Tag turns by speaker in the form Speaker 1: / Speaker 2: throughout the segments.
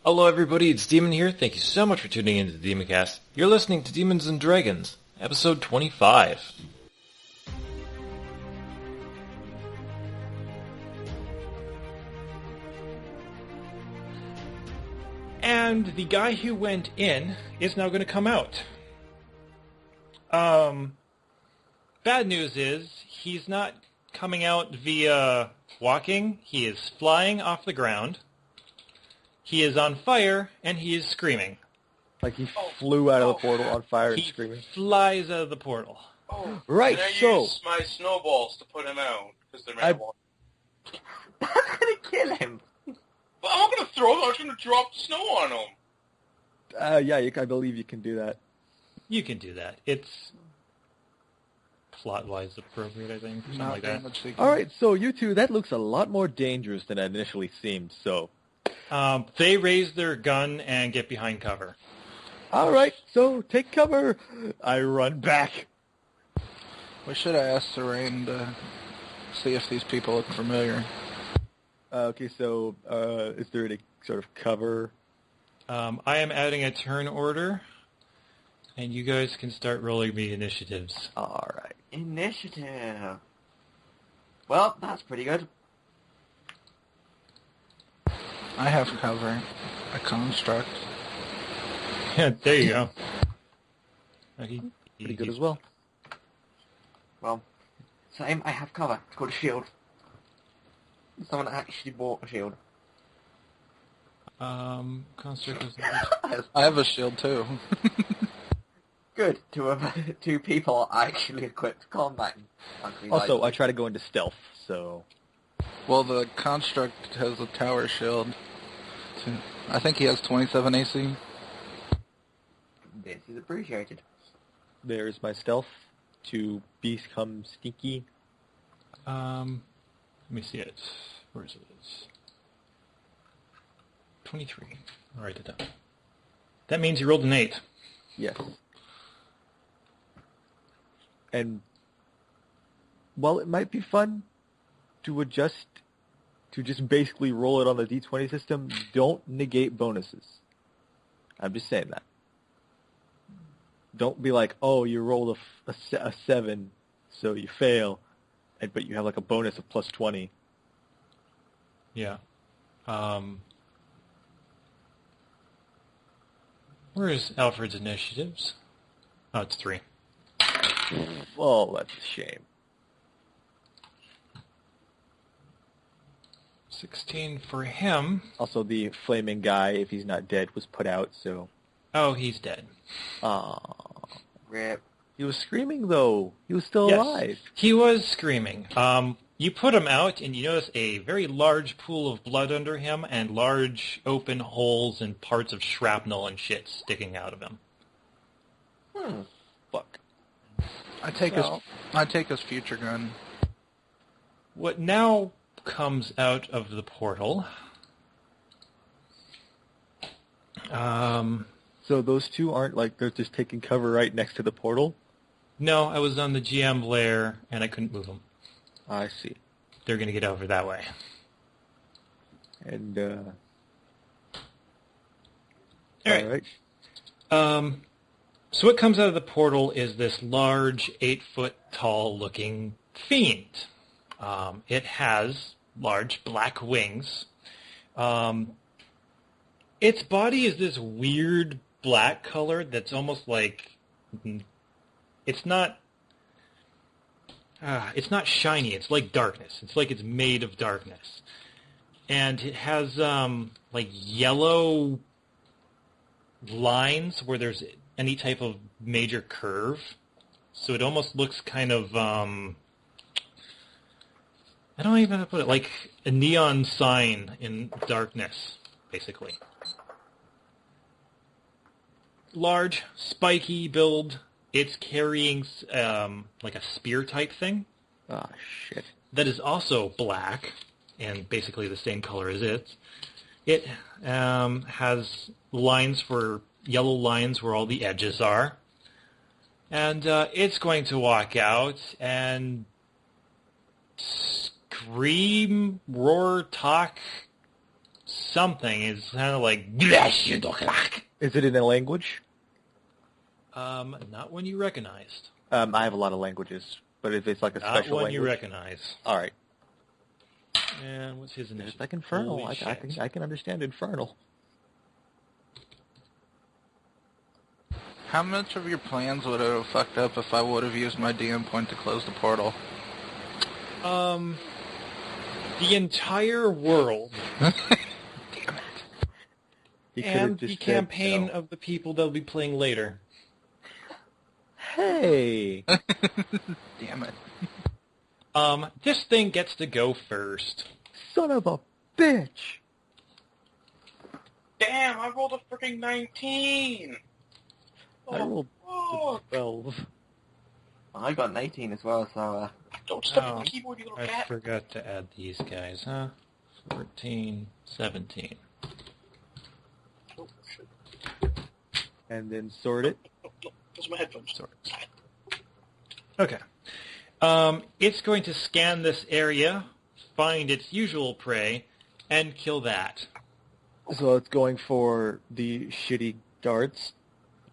Speaker 1: Hello everybody, it's Demon here. Thank you so much for tuning into the Demoncast. You're listening to Demons and Dragons, episode 25. And the guy who went in is now going to come out. Bad news is, he's not coming out via walking. He is flying off the ground. He is on fire, and he is screaming.
Speaker 2: Like he flew out of the portal on fire and screaming?
Speaker 1: He flies out of the portal.
Speaker 3: Oh,
Speaker 2: right,
Speaker 3: I
Speaker 2: so...
Speaker 3: use my snowballs to put him out, because they're made of water.
Speaker 4: That's gonna kill him.
Speaker 3: But I'm not gonna throw them, I'm just gonna drop snow on him.
Speaker 2: Yeah, I believe you can do that.
Speaker 1: You can do that. It's plot-wise appropriate, I think, or something like that.
Speaker 2: Alright, so you two, that looks a lot more dangerous than it initially seemed, so...
Speaker 1: They raise their gun and get behind cover.
Speaker 2: Alright, so take cover. I run back.
Speaker 5: We should have asked Serene to see if these people look familiar.
Speaker 2: Okay, so is there any sort of cover?
Speaker 1: I am adding a turn order, and you guys can start rolling me initiatives.
Speaker 2: Alright.
Speaker 4: Initiative. Well, that's pretty good.
Speaker 5: I have cover. A construct.
Speaker 1: Yeah, there you go.
Speaker 2: Pretty good as well.
Speaker 4: Well, same, I have cover. It's called a shield. Someone actually bought a shield.
Speaker 1: Construct is...
Speaker 5: I have a shield too.
Speaker 4: Good. Two people are actually equipped to combat.
Speaker 2: Also, I try to go into stealth, so...
Speaker 5: Well, the construct has a tower shield. I think he has 27 AC.
Speaker 4: This is appreciated.
Speaker 2: There's my stealth to become sneaky.
Speaker 1: Let me see it. Where is it? 23. I'll write it down. That means you rolled an 8.
Speaker 2: Yes. And while it might be fun to adjust, to just basically roll it on the D20 system, don't negate bonuses. I'm just saying that. Don't be like, oh, you rolled a 7, so you fail, but you have like a bonus of plus 20.
Speaker 1: Yeah. Where is Alfred's initiatives? Oh, it's 3.
Speaker 2: Oh, that's a shame.
Speaker 1: 16 for him.
Speaker 2: Also, the flaming guy, if he's not dead, was put out, so...
Speaker 1: Oh, he's dead.
Speaker 2: Aww.
Speaker 4: Rip.
Speaker 2: He was screaming, though. He was still alive.
Speaker 1: He was screaming. You put him out, and you notice a very large pool of blood under him, and large open holes and parts of shrapnel and shit sticking out of him.
Speaker 2: Fuck.
Speaker 5: I take his future gun.
Speaker 1: What now comes out of the portal?
Speaker 2: So those two aren't like they're just taking cover right next to the portal?
Speaker 1: No, I was on the GM layer, and I couldn't move them.
Speaker 2: I see.
Speaker 1: They're going to get over that way.
Speaker 2: And,
Speaker 1: All right. So what comes out of the portal is this large, 8-foot-tall looking fiend. It has large black wings. Its body is this weird black color that's almost like... It's not shiny. It's like darkness. It's like it's made of darkness. And it has, like, yellow lines where there's any type of major curve. So it almost looks kind of, I don't even know how to put it, like a neon sign in darkness, basically. Large, spiky build. It's carrying, like a spear-type thing.
Speaker 2: Ah, shit.
Speaker 1: That is also black, and basically the same color as it. It has yellow lines where all the edges are. And it's going to walk out and scream, roar, talk something. It's kind of like...
Speaker 2: Is it in a language?
Speaker 1: Not one you recognized.
Speaker 2: I have a lot of languages, but if it's like a
Speaker 1: Not
Speaker 2: special
Speaker 1: one
Speaker 2: language...
Speaker 1: you recognize.
Speaker 2: All right.
Speaker 1: And what's his initiative?
Speaker 2: It's like Infernal.
Speaker 1: Holy shit.
Speaker 2: I can understand Infernal.
Speaker 5: How much of your plans would it have fucked up if I would have used my DM point to close the portal?
Speaker 1: The entire world
Speaker 2: He could have
Speaker 1: and
Speaker 2: just
Speaker 1: the
Speaker 2: said
Speaker 1: campaign
Speaker 2: no.
Speaker 1: of the people they'll be playing later.
Speaker 2: Hey!
Speaker 5: Damn it.
Speaker 1: This thing gets to go first.
Speaker 2: Son of a bitch!
Speaker 3: Damn, I rolled a freaking 19.
Speaker 2: I rolled
Speaker 3: Oh,
Speaker 2: 12.
Speaker 4: I got an 18 as well, so
Speaker 3: don't step
Speaker 1: Oh,
Speaker 3: on the keyboard, you little
Speaker 1: I
Speaker 3: cat.
Speaker 1: forgot to add these guys, huh? 14, 17.
Speaker 3: Oh, shit.
Speaker 2: And then sort it.
Speaker 3: No, those are my headphones.
Speaker 1: Sorry. Okay. It's going to scan this area, find its usual prey, and kill that.
Speaker 2: So it's going for the shitty darts.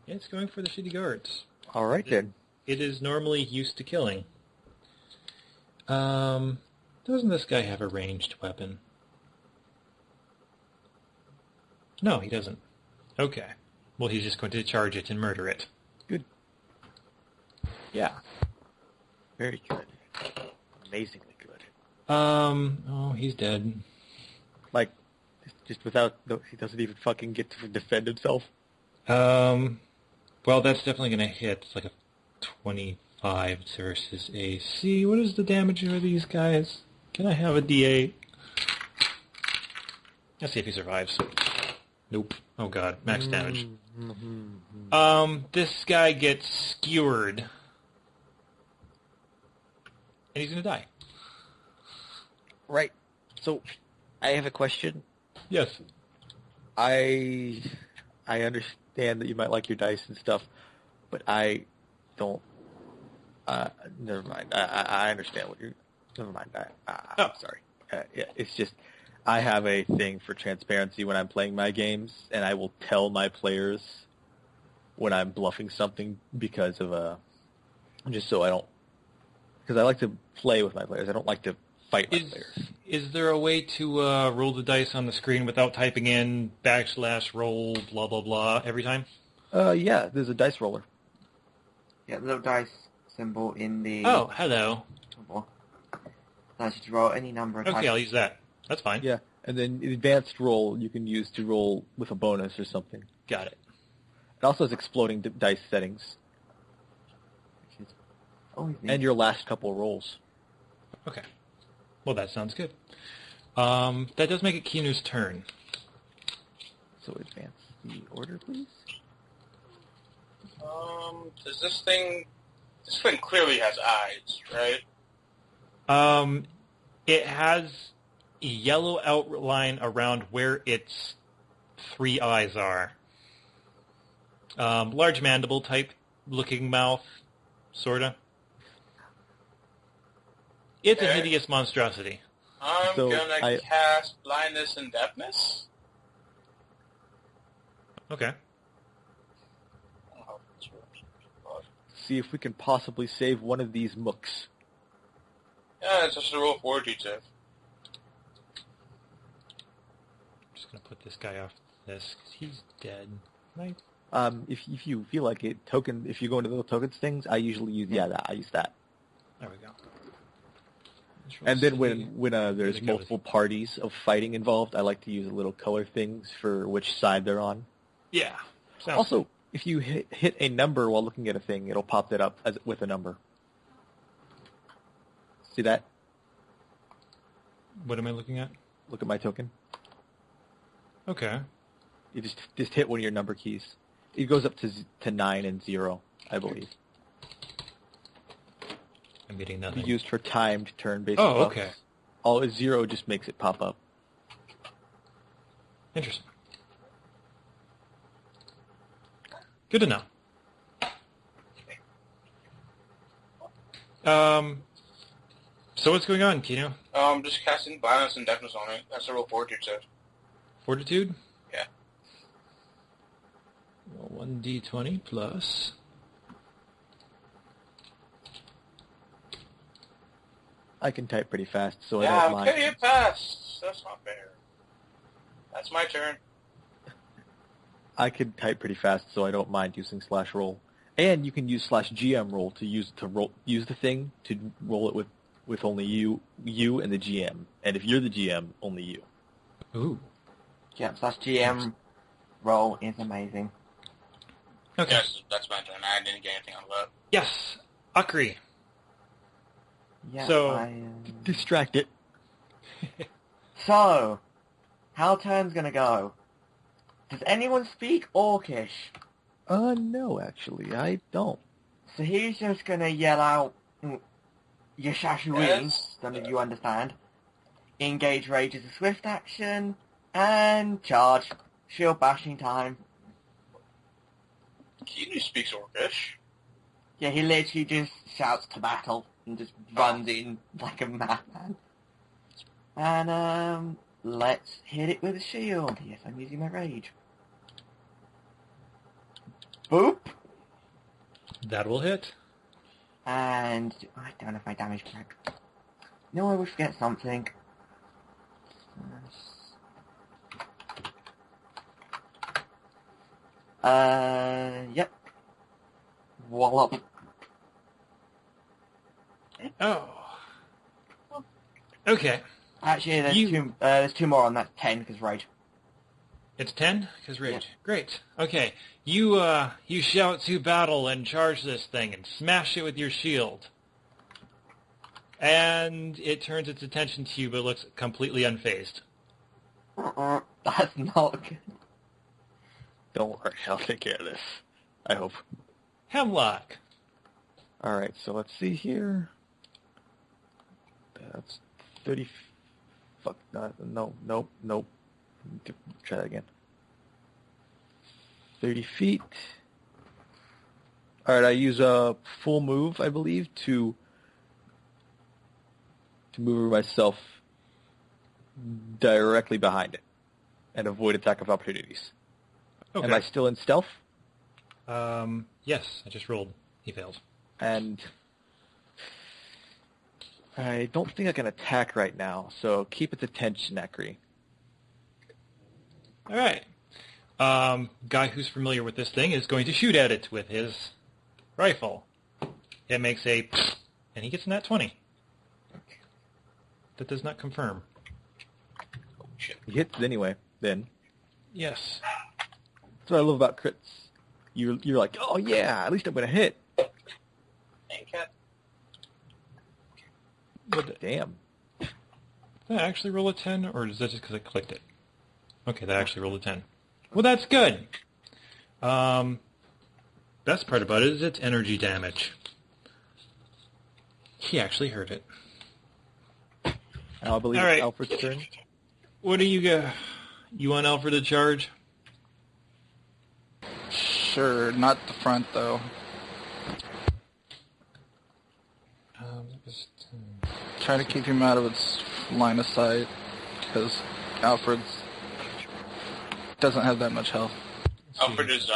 Speaker 1: It's going for the shitty guards.
Speaker 2: All right, then.
Speaker 1: It is normally used to killing. Doesn't this guy have a ranged weapon? No, he doesn't. Okay. Well, he's just going to charge it and murder it.
Speaker 2: Good. Yeah. Very good. Amazingly good.
Speaker 1: Oh, he's dead.
Speaker 2: Like, just without... He doesn't even fucking get to defend himself.
Speaker 1: Well, that's definitely going to hit. It's like a 25 versus AC. What is the damage for these guys? Can I have a D8? Let's see if he survives. Nope. Oh god, max damage. This guy gets skewered. And he's going to die.
Speaker 2: Right. So, I have a question.
Speaker 1: Yes.
Speaker 2: I understand that you might like your dice and stuff, but I don't... never mind. I understand what you're... Never mind. I'm sorry. Yeah, it's just... I have a thing for transparency when I'm playing my games, and I will tell my players when I'm bluffing something because of just so I don't... Because I like to play with my players. I don't like to fight my players.
Speaker 1: Is there a way to roll the dice on the screen without typing in /roll blah blah blah every time?
Speaker 2: Yeah, there's a dice roller.
Speaker 4: yeah, the little dice symbol in the...
Speaker 1: Oh, hello.
Speaker 4: allows you to roll any number of
Speaker 1: Okay,
Speaker 4: dice.
Speaker 1: I'll use that. That's fine.
Speaker 2: Yeah, and then advanced roll you can use to roll with a bonus or something.
Speaker 1: Got it.
Speaker 2: It also has exploding dice settings
Speaker 4: Which is always neat.
Speaker 2: and your last couple rolls.
Speaker 1: Okay. Well, that sounds good. That does make it Kinu's turn.
Speaker 2: So advance the order, please.
Speaker 3: Does this thing clearly has eyes, right?
Speaker 1: It has a yellow outline around where its 3 eyes are. Large mandible type looking mouth, sorta. It's a
Speaker 3: Okay.
Speaker 1: hideous monstrosity.
Speaker 3: I'm
Speaker 2: So
Speaker 3: gonna cast blindness and deafness.
Speaker 1: Okay.
Speaker 3: Oh,
Speaker 2: See if we can possibly save one of these mooks.
Speaker 3: yeah, it's just a roll fortitude.
Speaker 1: I'm just gonna put this guy off this because he's dead. Right?
Speaker 2: If you feel like it, if you go into the tokens things, I usually use I use that.
Speaker 1: There we go.
Speaker 2: And then when there's
Speaker 1: Here they go.
Speaker 2: multiple parties of fighting involved, I like to use little color things for which side they're on.
Speaker 1: Yeah. Sounds
Speaker 2: Also, if you hit a number while looking at a thing, it'll pop that up with a number. See that?
Speaker 1: what am I looking at?
Speaker 2: Look at my token.
Speaker 1: Okay.
Speaker 2: You just hit one of your number keys. It goes up to 9 and 0, I believe.
Speaker 1: I'm getting nothing.
Speaker 2: Used for timed turn-based
Speaker 1: Oh,
Speaker 2: buffs.
Speaker 1: okay.
Speaker 2: All 0 just makes it pop up.
Speaker 1: Interesting. Good to know. So what's going on, Kino?
Speaker 3: Just casting blindness and deafness on it. That's a roll fortitude.
Speaker 1: Fortitude?
Speaker 3: Yeah.
Speaker 1: Well, 1d20 plus...
Speaker 2: I can type pretty fast, so I
Speaker 3: Yeah,
Speaker 2: don't mind.
Speaker 3: okay, it passed. That's not fair. That's my turn.
Speaker 2: I can type pretty fast, so I don't mind using /roll. And you can use /GM roll to use the thing to roll it with only you and the GM. And if you're the GM, only you.
Speaker 1: Ooh.
Speaker 4: Yeah, /GM roll is amazing.
Speaker 1: Okay.
Speaker 3: Yes, that's my turn. I didn't get anything out of that.
Speaker 1: Yes. Akri.
Speaker 4: Yeah,
Speaker 1: So-
Speaker 2: Distract it.
Speaker 4: So, how turn's gonna go? Does anyone speak Orcish?
Speaker 2: No, actually, I don't.
Speaker 4: So he's just gonna yell out, Yashashuin,
Speaker 3: Yes.
Speaker 4: none of you understand. Engage Rage is a swift action, and charge. Shield bashing time.
Speaker 3: Keanu speaks Orcish.
Speaker 4: Yeah, he literally just shouts to battle and just runs in like a madman. And, let's hit it with a shield. Yes, I'm using my rage. Boop!
Speaker 1: That will hit.
Speaker 4: And I don't have my damage back. No, I will forget something. Yep. Wallop.
Speaker 1: Oh. Okay.
Speaker 4: Actually,
Speaker 1: You-
Speaker 4: there's two more on that. 10 because rage.
Speaker 1: It's 10? Because rage.
Speaker 4: Yeah.
Speaker 1: Great. Okay. You shout to battle and charge this thing and smash it with your shield. And it turns its attention to you but looks completely unfazed.
Speaker 4: That's not good.
Speaker 2: Don't worry, I'll take care of this. I hope.
Speaker 1: Hemlock.
Speaker 2: All right, so let's see here. That's 30. Fuck, nope. Try that again. 30 feet. All right, I use a full move, I believe, to move myself directly behind it and avoid attack of opportunities.
Speaker 1: Okay.
Speaker 2: Am I still in stealth?
Speaker 1: Yes, I just rolled. He failed.
Speaker 2: And I don't think I can attack right now, so keep its attention, Akri.
Speaker 1: All right. Guy who's familiar with this thing is going to shoot at it with his rifle. It makes a... and he gets a nat 20. That does not confirm.
Speaker 3: Oh, shit.
Speaker 2: He hits anyway, then.
Speaker 1: Yes.
Speaker 2: That's what I love about crits. You're like, oh yeah, at least I'm going to hit.
Speaker 3: Hey, cat.
Speaker 1: Did
Speaker 2: Damn.
Speaker 1: that actually roll a 10, or is that just because I clicked it? Okay, that actually rolled a 10. Well, that's good. Best part about it is its energy damage. He actually heard it.
Speaker 2: Now I believe
Speaker 1: All right.
Speaker 2: it's Alfred's turn.
Speaker 1: What do you got? You want Alfred to charge?
Speaker 5: Sure, not the front though. Try to keep him out of its line of sight, because Alfred doesn't have that much health.
Speaker 3: Alfred is,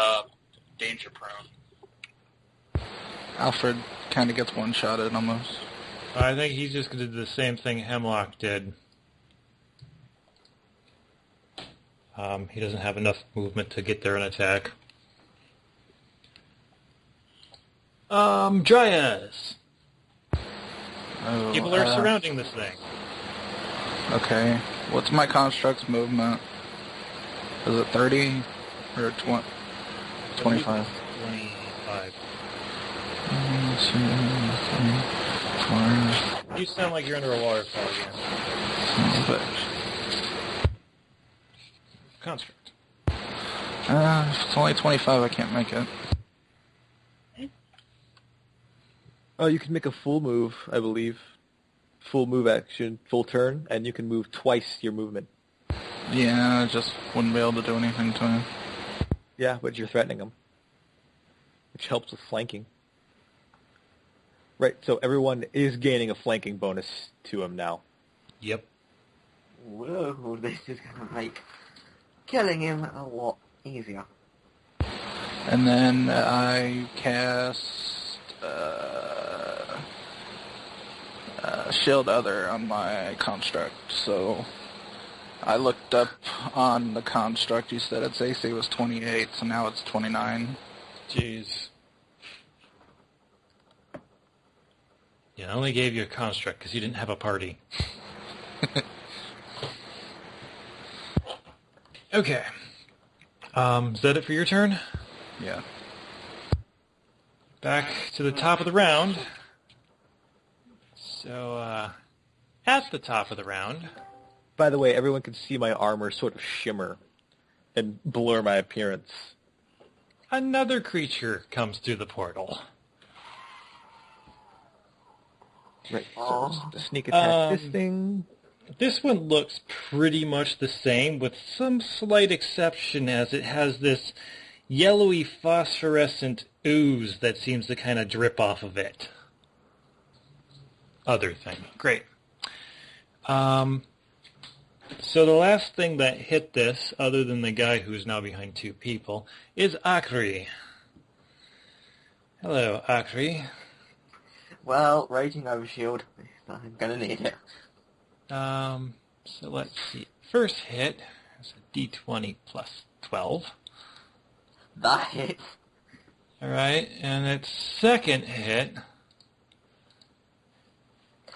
Speaker 3: danger prone.
Speaker 5: Alfred kind of gets one-shotted almost.
Speaker 1: I think he's just going to do the same thing Hemlock did. He doesn't have enough movement to get there and attack. Dryas.
Speaker 5: Oh,
Speaker 1: People are surrounding this thing.
Speaker 5: Okay. What's my construct's movement? Is it 30 or 20? 25.
Speaker 1: 25.
Speaker 5: 4,
Speaker 1: You sound like you're under a waterfall again. Construct.
Speaker 5: If it's only 25, I can't make it.
Speaker 2: Oh, you can make a full move, I believe. Full move action, full turn, and you can move twice your movement.
Speaker 5: Yeah, I just wouldn't be able to do anything to him.
Speaker 2: Yeah, but you're threatening him, which helps with flanking. Right, so everyone is gaining a flanking bonus to him now.
Speaker 1: Yep.
Speaker 4: Whoa, this is gonna make killing him a lot easier.
Speaker 5: And then I cast Shield Other on my construct. So I looked up on the construct. You said its AC was 28, so now it's 29.
Speaker 1: Jeez. Yeah, I only gave you a construct because you didn't have a party. Okay. Is that it for your turn?
Speaker 5: Yeah.
Speaker 1: Back to the top of the round. So, at the top of the round...
Speaker 2: By the way, everyone can see my armor sort of shimmer and blur my appearance.
Speaker 1: Another creature comes through the portal.
Speaker 2: Right, so sneak attack this thing.
Speaker 1: This one looks pretty much the same, with some slight exception as it has this yellowy phosphorescent ooze that seems to kind of drip off of it. Other thing. Great. So the last thing that hit this, other than the guy who's now behind two people, is Akri. Hello, Akri.
Speaker 4: Well, Raging Overshield. I'm gonna need it.
Speaker 1: So let's see. First hit is a D20 plus 12.
Speaker 4: That hits.
Speaker 1: Alright, and its second hit...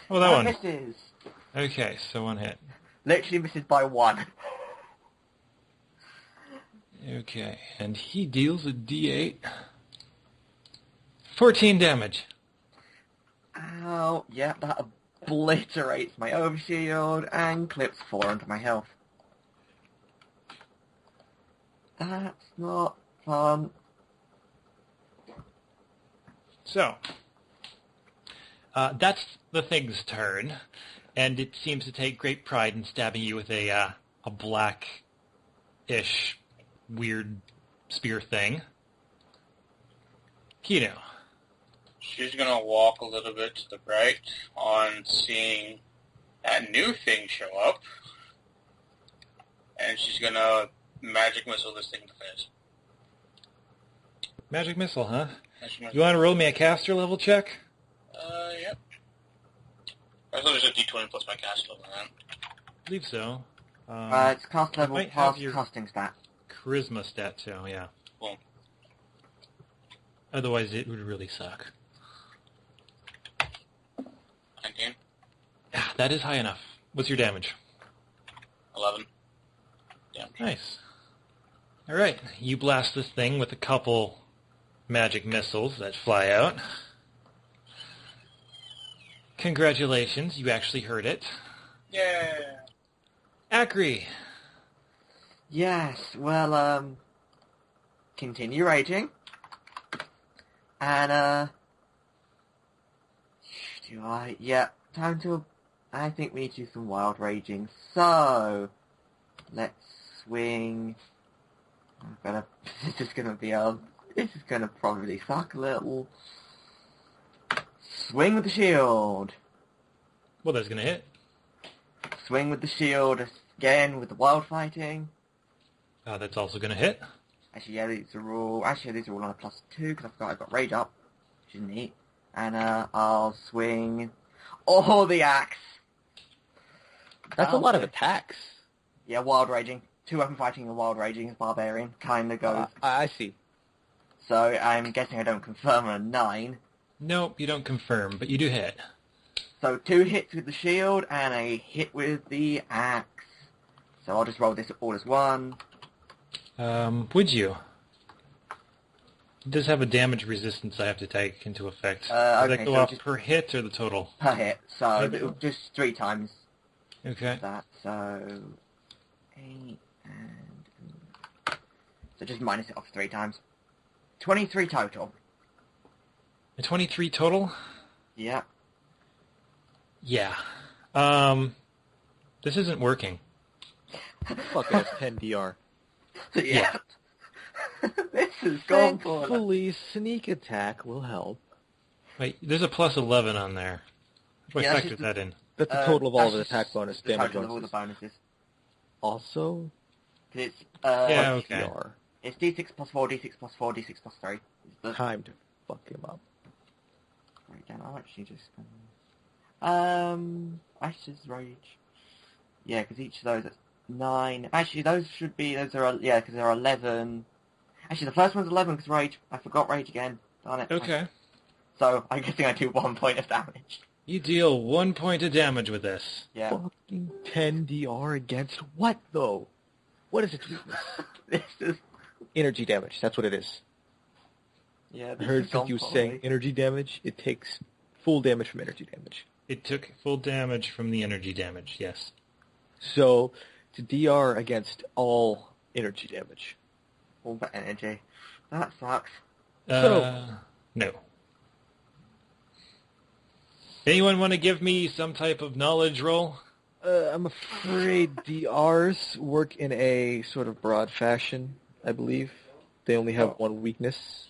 Speaker 1: Oh, that one.
Speaker 4: Misses.
Speaker 1: Okay, so one hit.
Speaker 4: Literally misses by 1.
Speaker 1: Okay, and he deals a D8. 14 damage.
Speaker 4: Ow. Yeah, that obliterates my overshield and clips 4 under my health. That's not fun.
Speaker 1: So, that's the thing's turn, and it seems to take great pride in stabbing you with a black-ish, weird spear thing. Kino.
Speaker 3: She's gonna walk a little bit to the right on seeing that new thing show up, and she's gonna magic missile this thing to the face.
Speaker 1: Magic missile, huh?
Speaker 3: Magic missile.
Speaker 1: You want to roll me a caster level check?
Speaker 3: Yep. I thought there's a D20 plus my cast level, man.
Speaker 1: I believe so.
Speaker 4: It's cast level
Speaker 1: might
Speaker 4: plus
Speaker 1: have your-
Speaker 4: casting stat.
Speaker 1: Charisma stat too, yeah.
Speaker 3: Cool.
Speaker 1: Otherwise it would really suck.
Speaker 3: 19.
Speaker 1: Ah, that is high enough. What's your damage?
Speaker 3: 11. Yeah.
Speaker 1: Nice. Alright, you blast this thing with a couple magic missiles that fly out. Congratulations, you actually heard it.
Speaker 3: Yeah.
Speaker 1: Akri.
Speaker 4: Yes, well, continue raging. And, yeah, time to, I think we need to do some wild raging. So, let's swing. This is gonna probably suck a little. Swing with the shield.
Speaker 1: Well, that's going to hit.
Speaker 4: Swing with the shield again with the wild fighting.
Speaker 1: That's also going to hit.
Speaker 4: Actually, yeah, these are all on a +2 because I forgot I've got rage up, which is neat. And I'll swing the axe.
Speaker 2: That's a lot of attacks.
Speaker 4: Yeah, wild raging. 2 weapon fighting and wild raging as barbarian kind of goes.
Speaker 2: I see.
Speaker 4: So I'm guessing I don't confirm on a 9.
Speaker 1: Nope, you don't confirm, but you do hit.
Speaker 4: So 2 hits with the shield and a hit with the axe. So I'll just roll this all as 1.
Speaker 1: Would you? It does have a damage resistance I have to take into effect. Does that go
Speaker 4: so
Speaker 1: off
Speaker 4: just
Speaker 1: per hit or the total?
Speaker 4: per hit. So
Speaker 1: Okay.
Speaker 4: it'll just 3 times
Speaker 1: Okay.
Speaker 4: that. So 8 and so just minus it off 3 times. 23 total.
Speaker 1: A 23 total?
Speaker 4: Yeah.
Speaker 1: Yeah. This isn't working.
Speaker 2: Fuck it, it's 10 DR.
Speaker 4: Yeah. This is gone for.
Speaker 2: Thankfully, sneak attack will help.
Speaker 1: Wait, there's a plus 11 on there. How do I
Speaker 4: Yeah, that's
Speaker 1: factor
Speaker 4: just-
Speaker 1: that in?
Speaker 2: That's the total of all
Speaker 4: That's
Speaker 2: the
Speaker 4: just
Speaker 2: attack bonus,
Speaker 4: the
Speaker 2: damage
Speaker 4: total of all the
Speaker 2: bonuses.
Speaker 4: bonuses.
Speaker 2: Also,
Speaker 4: 'Cause it's,
Speaker 1: Yeah, okay.
Speaker 2: DR.
Speaker 4: it's D6 plus 4, D6 plus 4, D6 plus 3.
Speaker 2: Time to fuck him up.
Speaker 4: Right down, I'll actually just... Ashes, Rage. Yeah, because each of those is 9. Actually, those should be... Those are... Yeah, because there are 11... Actually, the first one's 11 because Rage. I forgot Rage again. Darn it.
Speaker 1: Okay.
Speaker 4: So, I'm guessing I do 1 point of damage.
Speaker 1: You deal 1 point of damage with this.
Speaker 4: Yeah.
Speaker 2: Fucking 10 DR against what, though? What is its weakness?
Speaker 4: This is...
Speaker 2: Energy damage. That's what it is.
Speaker 4: Yeah,
Speaker 2: I heard you saying energy damage. It takes full damage from energy damage.
Speaker 1: It took full damage from the energy damage, yes.
Speaker 2: So, to DR against all energy damage.
Speaker 4: All that energy. That sucks.
Speaker 1: No. Anyone want to give me some type of knowledge roll?
Speaker 2: I'm afraid DRs work in a sort of broad fashion, I believe. They only have one weakness.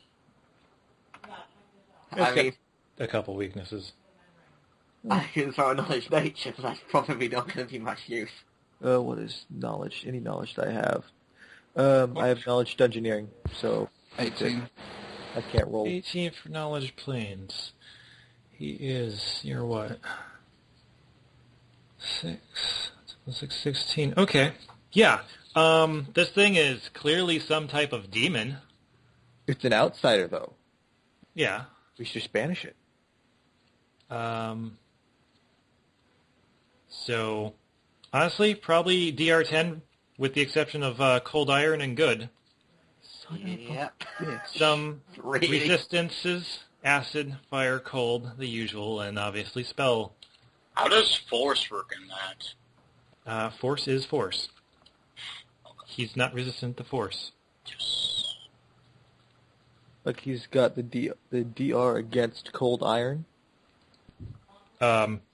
Speaker 4: I mean,
Speaker 1: A couple weaknesses.
Speaker 4: I can throw a knowledge nature, but that's probably not going to be much use.
Speaker 2: What is knowledge? Any knowledge that I have? I have knowledge dungeoneering, so
Speaker 5: 18.
Speaker 2: I can't roll.
Speaker 1: 18 for knowledge planes. He is, you're what? 16. Okay. Yeah. This thing is clearly some type of demon.
Speaker 2: It's an outsider, though.
Speaker 1: Yeah.
Speaker 2: We should just banish it.
Speaker 1: So, honestly, probably DR10, with the exception of Cold Iron and Good.
Speaker 4: Yep.
Speaker 1: Some
Speaker 4: Really?
Speaker 1: resistances, acid, fire, cold, the usual, and obviously spell.
Speaker 3: How does force work in that?
Speaker 1: Force is force. He's not resistant to force.
Speaker 3: Yes.
Speaker 2: Like he's got the DR against cold iron.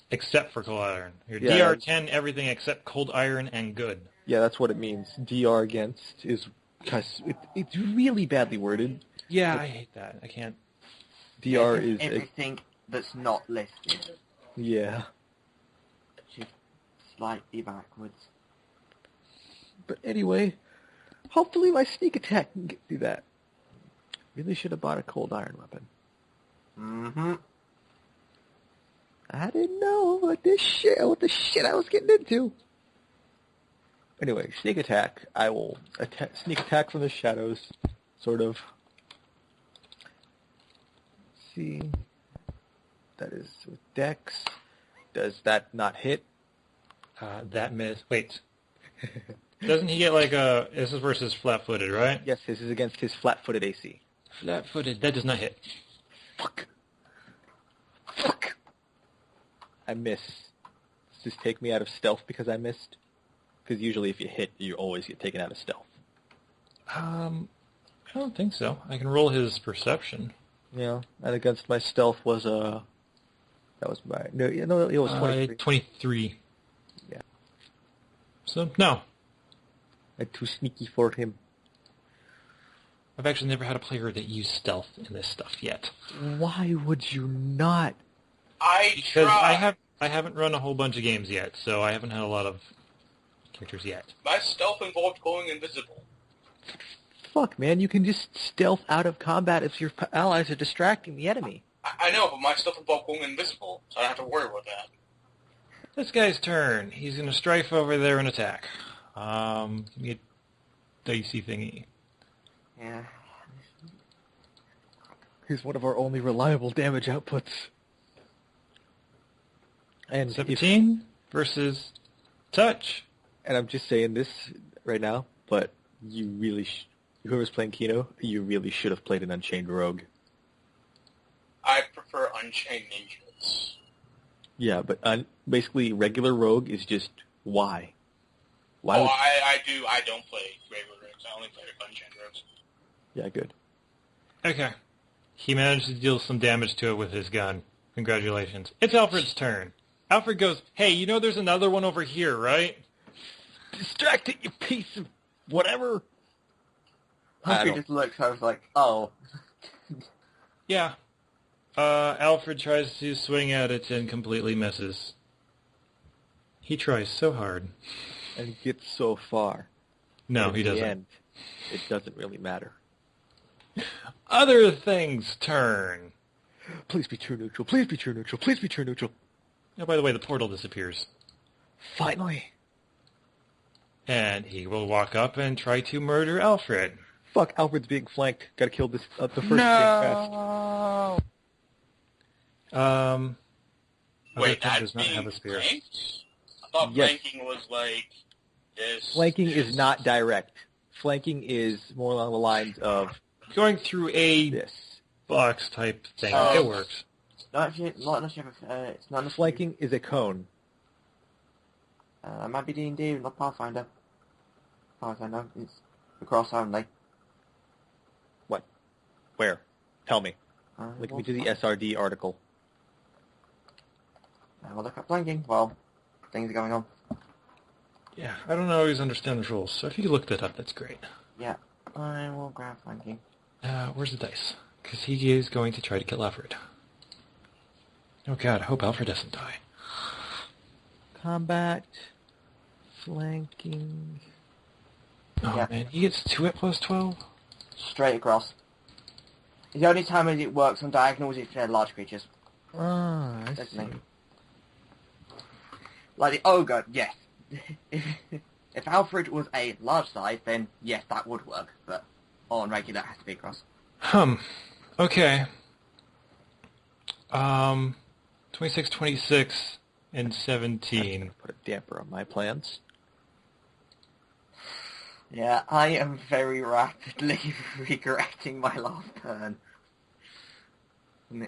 Speaker 1: Except for cold iron. Your
Speaker 2: Yeah.
Speaker 1: DR10, everything except cold iron and good.
Speaker 2: Yeah, that's what it means. DR against is because it's really badly worded.
Speaker 1: Yeah, I hate that. I can't.
Speaker 2: DR is
Speaker 4: everything that's not listed.
Speaker 2: yeah.
Speaker 4: Just slightly backwards.
Speaker 2: But anyway, hopefully my sneak attack can get through that. Really should have bought a cold iron weapon.
Speaker 4: Mm-hmm.
Speaker 2: I didn't know what the shit I was getting into. Anyway, sneak attack. I will sneak attack from the shadows, sort of. Let's see, that is with Dex. Does that not hit?
Speaker 1: That miss. Wait. Doesn't he get like a... This is versus flat-footed, right?
Speaker 2: Yes, this is against his flat-footed AC.
Speaker 1: Flat-footed. That does not hit.
Speaker 2: Fuck. I miss. Does this take me out of stealth because I missed? Because usually if you hit, you always get taken out of stealth.
Speaker 1: I don't think so. I can roll his perception.
Speaker 2: Yeah, and against my stealth was that was my it was 23.
Speaker 1: 23.
Speaker 2: Yeah.
Speaker 1: So no,
Speaker 2: I'm too sneaky for him.
Speaker 1: I've actually never had a player that used stealth in this stuff yet.
Speaker 2: Why would you not?
Speaker 1: Because I haven't run a whole bunch of games yet, so I haven't had a lot of characters yet.
Speaker 3: My stealth involved going invisible.
Speaker 2: Fuck, man, you can just stealth out of combat if your allies are distracting the enemy.
Speaker 3: I know, but my stealth involved going invisible, so I don't have to worry about that.
Speaker 1: This guy's turn. He's going to strafe over there and attack. Give me a dicey thingy.
Speaker 4: Yeah.
Speaker 2: He's one of our only reliable damage outputs. And
Speaker 1: 17 versus touch.
Speaker 2: And I'm just saying this right now, but you really, whoever's playing Kino, you really should have played an Unchained Rogue.
Speaker 3: I prefer Unchained Ninjas.
Speaker 2: Yeah, but basically regular Rogue is just why? Why?
Speaker 3: I don't play regular rogues. I only play Unchained rogues.
Speaker 2: Yeah, good.
Speaker 1: Okay. He managed to deal some damage to it with his gun. Congratulations. It's Alfred's turn. Alfred goes, hey, you know there's another one over here, right?
Speaker 2: Distracted, you piece of whatever.
Speaker 4: Humphrey just looks, I was like, oh.
Speaker 1: Yeah. Alfred tries to swing at it and completely misses. He tries so hard.
Speaker 2: And gets so far.
Speaker 1: No,
Speaker 2: in
Speaker 1: he
Speaker 2: the
Speaker 1: doesn't.
Speaker 2: end, it doesn't really matter.
Speaker 1: Other things turn.
Speaker 2: Please be true neutral. Please be true neutral. Please be true neutral.
Speaker 1: Oh, by the way, the portal disappears.
Speaker 2: Finally.
Speaker 1: And he will walk up and try to murder Alfred.
Speaker 2: Fuck, Alfred's being flanked. Gotta kill this the first thing fast.
Speaker 5: No.
Speaker 3: Wait,
Speaker 1: Other thing
Speaker 3: that's
Speaker 1: does not
Speaker 3: being
Speaker 1: have a spear.
Speaker 3: flanked? I thought
Speaker 2: Yes.
Speaker 3: flanking was like this.
Speaker 2: Flanking is not direct. Flanking is more along the lines of
Speaker 1: Going through a
Speaker 2: this.
Speaker 1: box type thing.
Speaker 3: Oh.
Speaker 1: It works.
Speaker 4: Not unless you have it's not unless
Speaker 2: Flanking is a cone.
Speaker 4: It might be D&D, not Pathfinder. As far as I know, it's across only.
Speaker 2: What? Where? Tell me. Link me to the SRD article.
Speaker 4: We'll look up flanking. Well, things are going on.
Speaker 1: Yeah, I don't always understand the rules, so if you could look that up, that's great.
Speaker 4: Yeah, I will grab flanking.
Speaker 1: Where's the dice? Because he is going to try to kill Alfred. Oh god, I hope Alfred doesn't die.
Speaker 2: Combat. Flanking.
Speaker 1: Oh
Speaker 4: Yeah.
Speaker 1: man, he gets 2 at plus 12?
Speaker 4: Straight across. The only time it works on diagonals is if they're large creatures.
Speaker 2: Ah, I
Speaker 4: That's
Speaker 2: see.
Speaker 4: me. Like the ogre, yes. If Alfred was a large size, then yes, that would work. But on regular, it has to be across.
Speaker 1: Okay. 26, 26, and 17.
Speaker 2: Put a damper on my plans.
Speaker 4: Yeah, I am very rapidly regretting my last turn.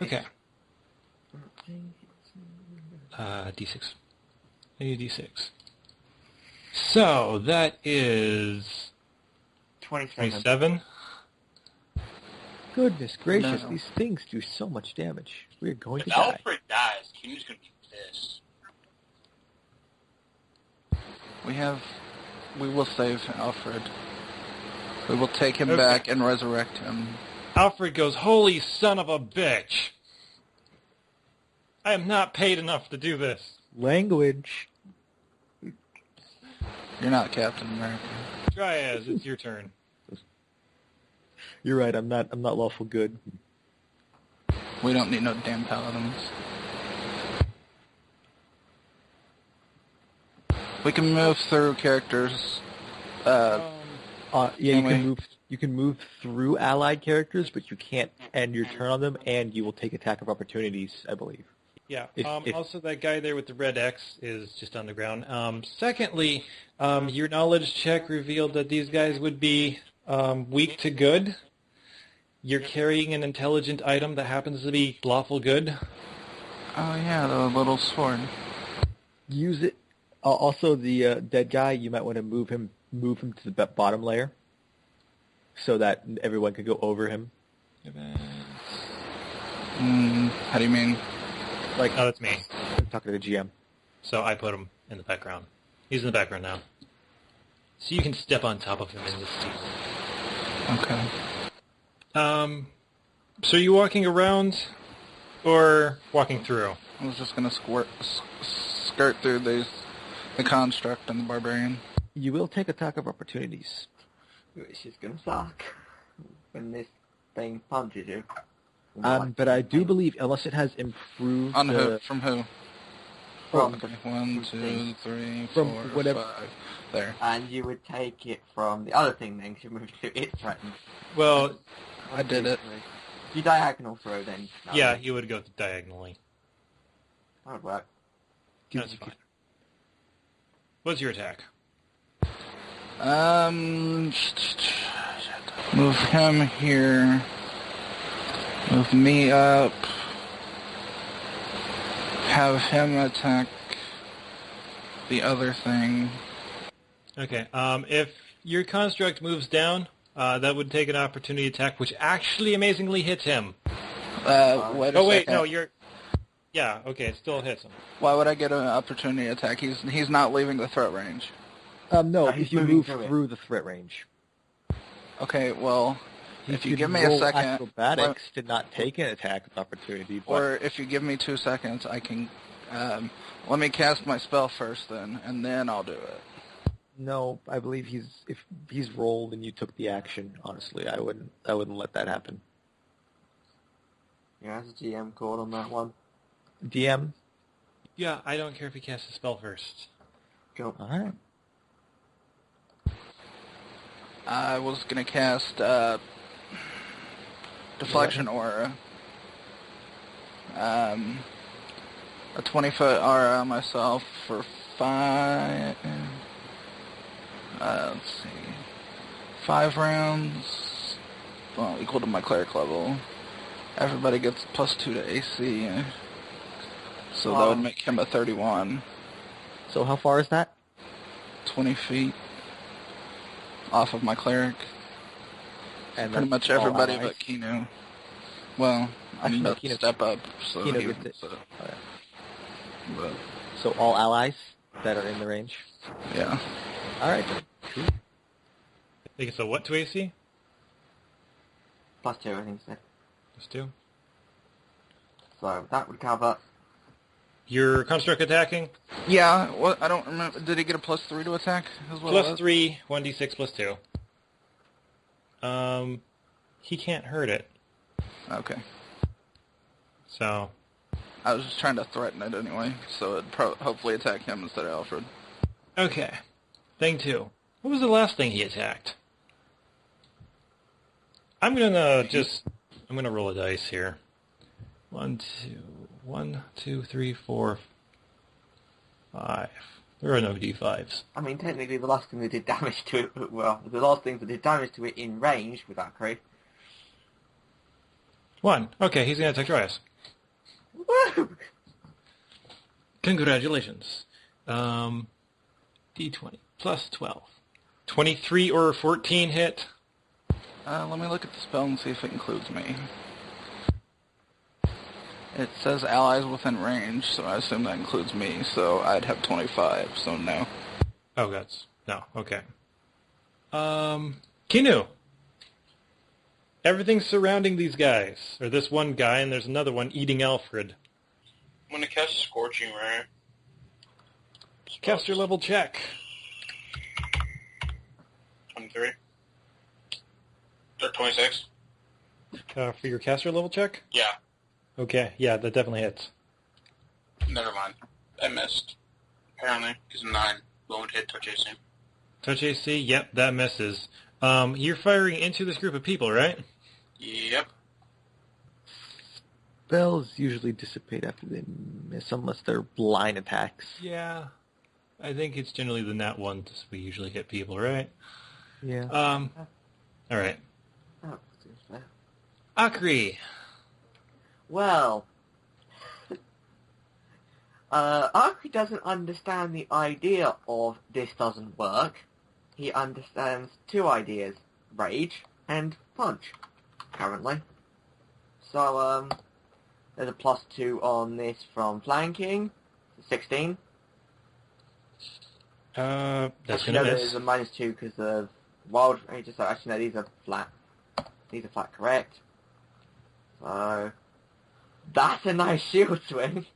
Speaker 1: Okay. D6. I need a D6. So, that is
Speaker 4: 27.
Speaker 1: 27.
Speaker 2: Goodness gracious,
Speaker 5: No.
Speaker 2: these things do so much damage. We're going to
Speaker 3: If
Speaker 2: die.
Speaker 3: Alfred dies, Kim's gonna be pissed.
Speaker 5: We will save Alfred. We will take him
Speaker 1: Okay.
Speaker 5: back and resurrect him.
Speaker 1: Alfred goes, holy son of a bitch! I am not paid enough to do this.
Speaker 2: Language.
Speaker 5: You're not Captain America.
Speaker 1: Dryas, it's your turn.
Speaker 2: You're right. I'm not lawful good.
Speaker 5: We don't need no damn paladins. We can move through characters.
Speaker 2: Yeah,
Speaker 5: Can we?
Speaker 2: You can move through allied characters, but you can't end your turn on them, and you will take attack of opportunities, I believe.
Speaker 1: Yeah.
Speaker 2: If-
Speaker 1: Also, that guy there with the red X is just on the ground. Secondly, your knowledge check revealed that these guys would be weak to good. You're carrying an intelligent item that happens to be lawful good.
Speaker 5: Oh yeah, the little sword.
Speaker 2: Use it. Also, the dead guy, you might want to move him to the bottom layer, so that everyone can go over him.
Speaker 5: How do you mean?
Speaker 2: Like,
Speaker 1: Oh, that's me.
Speaker 2: I'm talking to the GM.
Speaker 1: So I put him in the background. He's in the background now. So you can step on top of him in this seat.
Speaker 5: Okay.
Speaker 1: So are you walking around or walking through?
Speaker 5: I was just gonna skirt through the construct and the barbarian.
Speaker 2: You will take attack of opportunities.
Speaker 4: Which is gonna suck when this thing punches you.
Speaker 2: But I do believe, unless it has improved...
Speaker 5: On who? From who?
Speaker 4: From
Speaker 5: Okay, 1, 2, 3,
Speaker 2: From
Speaker 5: 4,
Speaker 2: whatever-
Speaker 5: 5. There.
Speaker 4: And you would take it from the other thing then, because you moved to its threatened.
Speaker 1: Well,
Speaker 5: I did it.
Speaker 4: If you diagonal throw, then... no,
Speaker 1: yeah, you would go diagonally.
Speaker 4: That would work.
Speaker 1: That's fine. What's your attack?
Speaker 5: Move him here. Move me up. Have him attack the other thing.
Speaker 1: Okay, if your construct moves down, that would take an opportunity attack, which actually amazingly hits him.
Speaker 5: Wait a
Speaker 1: Oh wait,
Speaker 5: second.
Speaker 1: no, you're... Yeah, okay, it still hits him.
Speaker 5: Why would I get an opportunity attack? He's not leaving the threat range.
Speaker 2: No,
Speaker 4: he's
Speaker 2: if you
Speaker 4: moving
Speaker 2: move
Speaker 4: through it.
Speaker 2: through the threat range.
Speaker 5: Okay, well, if you
Speaker 2: could
Speaker 5: give me a
Speaker 2: roll
Speaker 5: second,
Speaker 2: acrobatics to not take an attack of opportunity, but
Speaker 5: or if you give me 2 seconds, I can. Let me cast my spell first, then, and then I'll do it.
Speaker 2: No, I believe if he's rolled and you took the action, honestly, I wouldn't let that happen.
Speaker 4: Yeah, that's a GM call on that one.
Speaker 2: DM?
Speaker 1: Yeah, I don't care if he casts a spell first.
Speaker 4: Go.
Speaker 2: Alright.
Speaker 5: I was going to cast Deflection Aura. A 20-foot aura on myself for 5... let's see. 5 rounds. Well, equal to my cleric level. Everybody gets +2 to AC. So that would make him a 31.
Speaker 2: So how far is that?
Speaker 5: 20 feet off of my cleric.
Speaker 2: And
Speaker 5: Pretty much everybody but Kinu. Well, I'm
Speaker 2: Actually, no,
Speaker 5: about to step up, so
Speaker 2: Kino
Speaker 5: he
Speaker 2: gets it.
Speaker 5: would,
Speaker 2: Okay.
Speaker 5: but
Speaker 2: So all allies that are in the range?
Speaker 5: yeah.
Speaker 2: Alright. Cool.
Speaker 1: I think it's a what to AC?
Speaker 4: +2, I think so.
Speaker 1: Just 2.
Speaker 4: So that would cover.
Speaker 1: Your construct attacking?
Speaker 5: Yeah, what? I don't remember. Did he get a +3 to attack as well?
Speaker 1: +3, 1d6 +2. He can't hurt it.
Speaker 5: Okay.
Speaker 1: So,
Speaker 5: I was just trying to threaten it anyway, so it'd hopefully attack him instead of Alfred.
Speaker 1: okay. Thing 2. What was the last thing he attacked? I'm gonna roll a dice here. 1, 2, 3, 4, 5. There are no d5s.
Speaker 4: I mean, technically, the last thing that did damage to it, well, the last thing that did damage to it in range with that crew.
Speaker 1: 1. Okay, he's gonna attack your ass.
Speaker 4: Woo!
Speaker 1: Congratulations. D20 plus 12. 23 or 14 hit.
Speaker 5: Let me look at the spell and see if it includes me. It says allies within range, so I assume that includes me, so I'd have 25, so no.
Speaker 1: Oh, that's... No, okay. Kinu. Everything's surrounding these guys. Or this one guy, and there's another one eating Alfred.
Speaker 3: I'm going to cast Scorching Ray.
Speaker 1: Caster level check.
Speaker 3: 23. Or 26.
Speaker 1: For your caster level check?
Speaker 3: Yeah.
Speaker 1: Okay, yeah, that definitely hits.
Speaker 3: Never mind. I missed. Apparently, because 9 won't hit touch AC.
Speaker 1: Touch AC? Yep, that misses. You're firing into this group of people, right?
Speaker 3: Yep.
Speaker 2: Spells usually dissipate after they miss, unless they're blind attacks.
Speaker 1: Yeah. I think it's generally the nat 1 we usually hit people, right?
Speaker 2: Yeah.
Speaker 1: Alright.
Speaker 4: Oh, seems fair.
Speaker 1: Akri.
Speaker 4: Well, Arky doesn't understand the idea of this doesn't work. He understands 2 ideas, rage and punch, currently. So, there's a +2 on this from flanking, 16.
Speaker 1: That's
Speaker 4: Actually,
Speaker 1: gonna
Speaker 4: no,
Speaker 1: miss.
Speaker 4: there's a -2 because of wild rage, so actually no, these are flat. These are flat correct. So, that's a nice shield swing.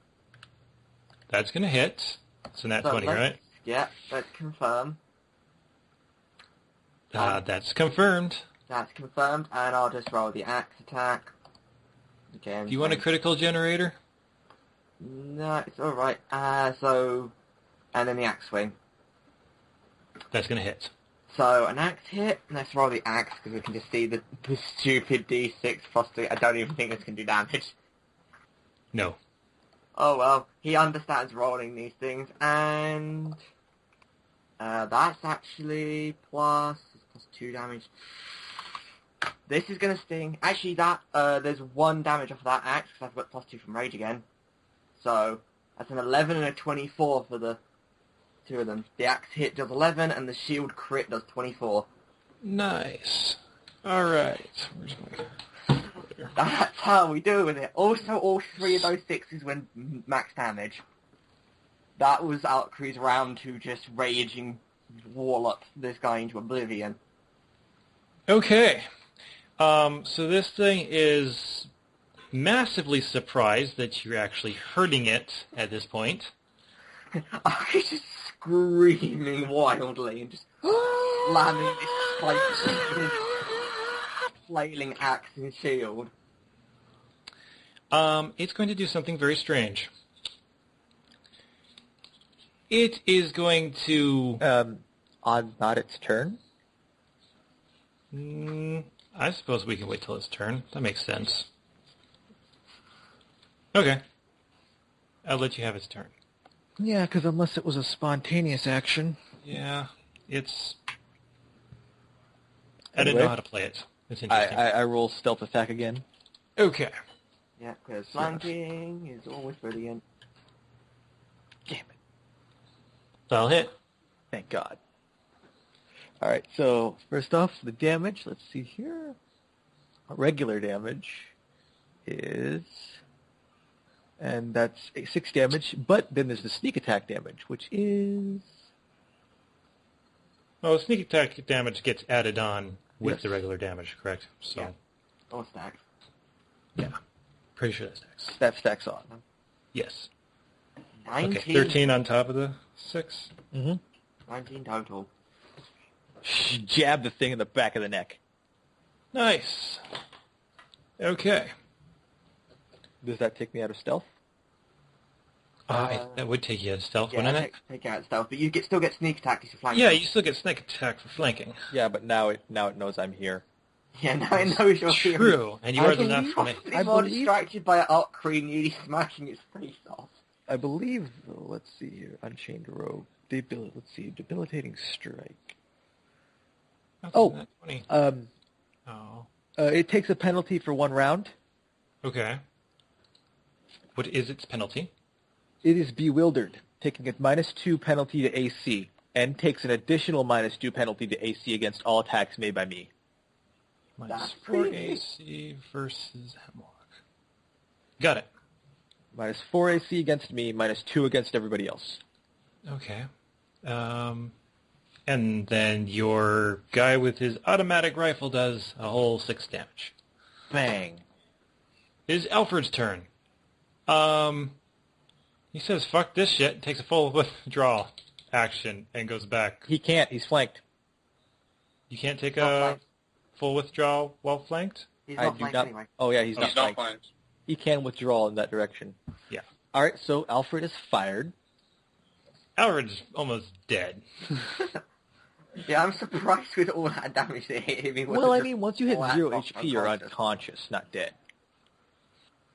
Speaker 1: That's gonna hit. It's a nat 20, right?
Speaker 4: Yeah, let's confirm.
Speaker 1: That's confirmed.
Speaker 4: That's confirmed, and I'll just roll the axe attack. Again.
Speaker 1: Do you want a critical generator?
Speaker 4: No, it's alright. And then the axe swing.
Speaker 1: That's gonna hit.
Speaker 4: So, an axe hit, let's roll the axe, because we can just see the stupid D6 plus 3. I don't even think this can do damage.
Speaker 1: No.
Speaker 4: Oh well, he understands rolling these things, and that's actually plus 2 damage. This is gonna sting. Actually, there's 1 damage off of that axe, because I've got +2 from rage again. So, that's an 11 and a 24 for the 2 of them. The axe hit does 11, and the shield crit does 24.
Speaker 1: Nice. Alright. Where's my...
Speaker 4: That's how we do with it. Also, all 3 of those 6s went max damage. That was Alcree's round to just raging wallop this guy into oblivion.
Speaker 1: Okay. So this thing is massively surprised that you're actually hurting it at this point.
Speaker 4: Alcree just screaming wildly and just slamming this flailing axe and shield.
Speaker 1: It's going to do something very strange. It is going to...
Speaker 2: on not its turn?
Speaker 1: I suppose we can wait till its turn. That makes sense. Okay. I'll let you have its turn.
Speaker 2: Yeah, because unless it was a spontaneous action.
Speaker 1: Yeah, it's... I didn't know how to play it. It's interesting.
Speaker 2: I roll stealth attack again.
Speaker 1: Okay.
Speaker 4: Yeah, because flanking is always brilliant.
Speaker 2: Damn it.
Speaker 1: That'll hit.
Speaker 2: Thank God. Alright, so first off, the damage, let's see here. Regular damage is... And that's 6 damage, but then there's the sneak attack damage, which is...
Speaker 1: Well, sneak attack damage gets added on with
Speaker 2: Yes.
Speaker 1: the regular damage, correct? So,
Speaker 4: Yeah. Or stacks.
Speaker 1: yeah. Pretty sure that stacks.
Speaker 2: That stacks on.
Speaker 1: Yes.
Speaker 4: 19.
Speaker 1: Okay, 13 on top of the 6.
Speaker 2: Mm-hmm.
Speaker 4: 19 total.
Speaker 2: Jab the thing in the back of the neck.
Speaker 1: Nice. Okay.
Speaker 2: Does that take me out of stealth?
Speaker 1: That would take you out of stealth,
Speaker 4: Yeah,
Speaker 1: wouldn't it?
Speaker 4: take out stealth, but you still get sneak attack if you're flanking.
Speaker 1: Yeah, you still get sneak attack for flanking.
Speaker 2: Yeah, but now it knows I'm here.
Speaker 4: Yeah, now it knows you're here.
Speaker 1: True, and you
Speaker 2: I
Speaker 1: are the
Speaker 2: believe-
Speaker 1: natural.
Speaker 4: It's
Speaker 2: I
Speaker 4: more
Speaker 2: believe-
Speaker 4: distracted by an arc cream nearly smashing its face off.
Speaker 2: I believe, let's see here, Unchained Rogue. Let's see, Debilitating Strike. Oh.
Speaker 1: 20.
Speaker 2: Um,
Speaker 1: Oh.
Speaker 2: It takes a penalty for 1 round.
Speaker 1: Okay. What is its penalty?
Speaker 2: It is Bewildered, taking a -2 penalty to AC, and takes an additional -2 penalty to AC against all attacks made by me.
Speaker 1: Minus
Speaker 4: That's
Speaker 1: 4
Speaker 4: pretty-
Speaker 1: AC versus Hemlock. Got it.
Speaker 2: -4 AC against me, -2 against everybody else.
Speaker 1: Okay. And then your guy with his automatic rifle does a whole 6 damage.
Speaker 2: Bang.
Speaker 1: It is Alfred's turn. He says, fuck this shit, takes a full withdrawal action, and goes back.
Speaker 2: He can't, he's flanked.
Speaker 1: You can't take
Speaker 4: Not
Speaker 1: a
Speaker 4: flanked.
Speaker 1: full withdrawal while flanked?
Speaker 4: He's
Speaker 2: I
Speaker 4: not
Speaker 2: do
Speaker 4: flanked
Speaker 2: not.
Speaker 4: anyway.
Speaker 2: Oh yeah, he's not
Speaker 3: He's not
Speaker 2: flanked.
Speaker 3: flanked.
Speaker 2: He can withdraw in that direction.
Speaker 1: Yeah.
Speaker 2: Alright, so Alfred is fired.
Speaker 1: Alfred's almost dead.
Speaker 4: Yeah, I'm surprised with all that damage that hit him. He
Speaker 2: Well,
Speaker 4: wasn't
Speaker 2: I
Speaker 4: just
Speaker 2: mean, once you hit
Speaker 4: flat
Speaker 2: 0
Speaker 4: off
Speaker 2: HP, you're
Speaker 4: unconscious.
Speaker 2: unconscious, not dead.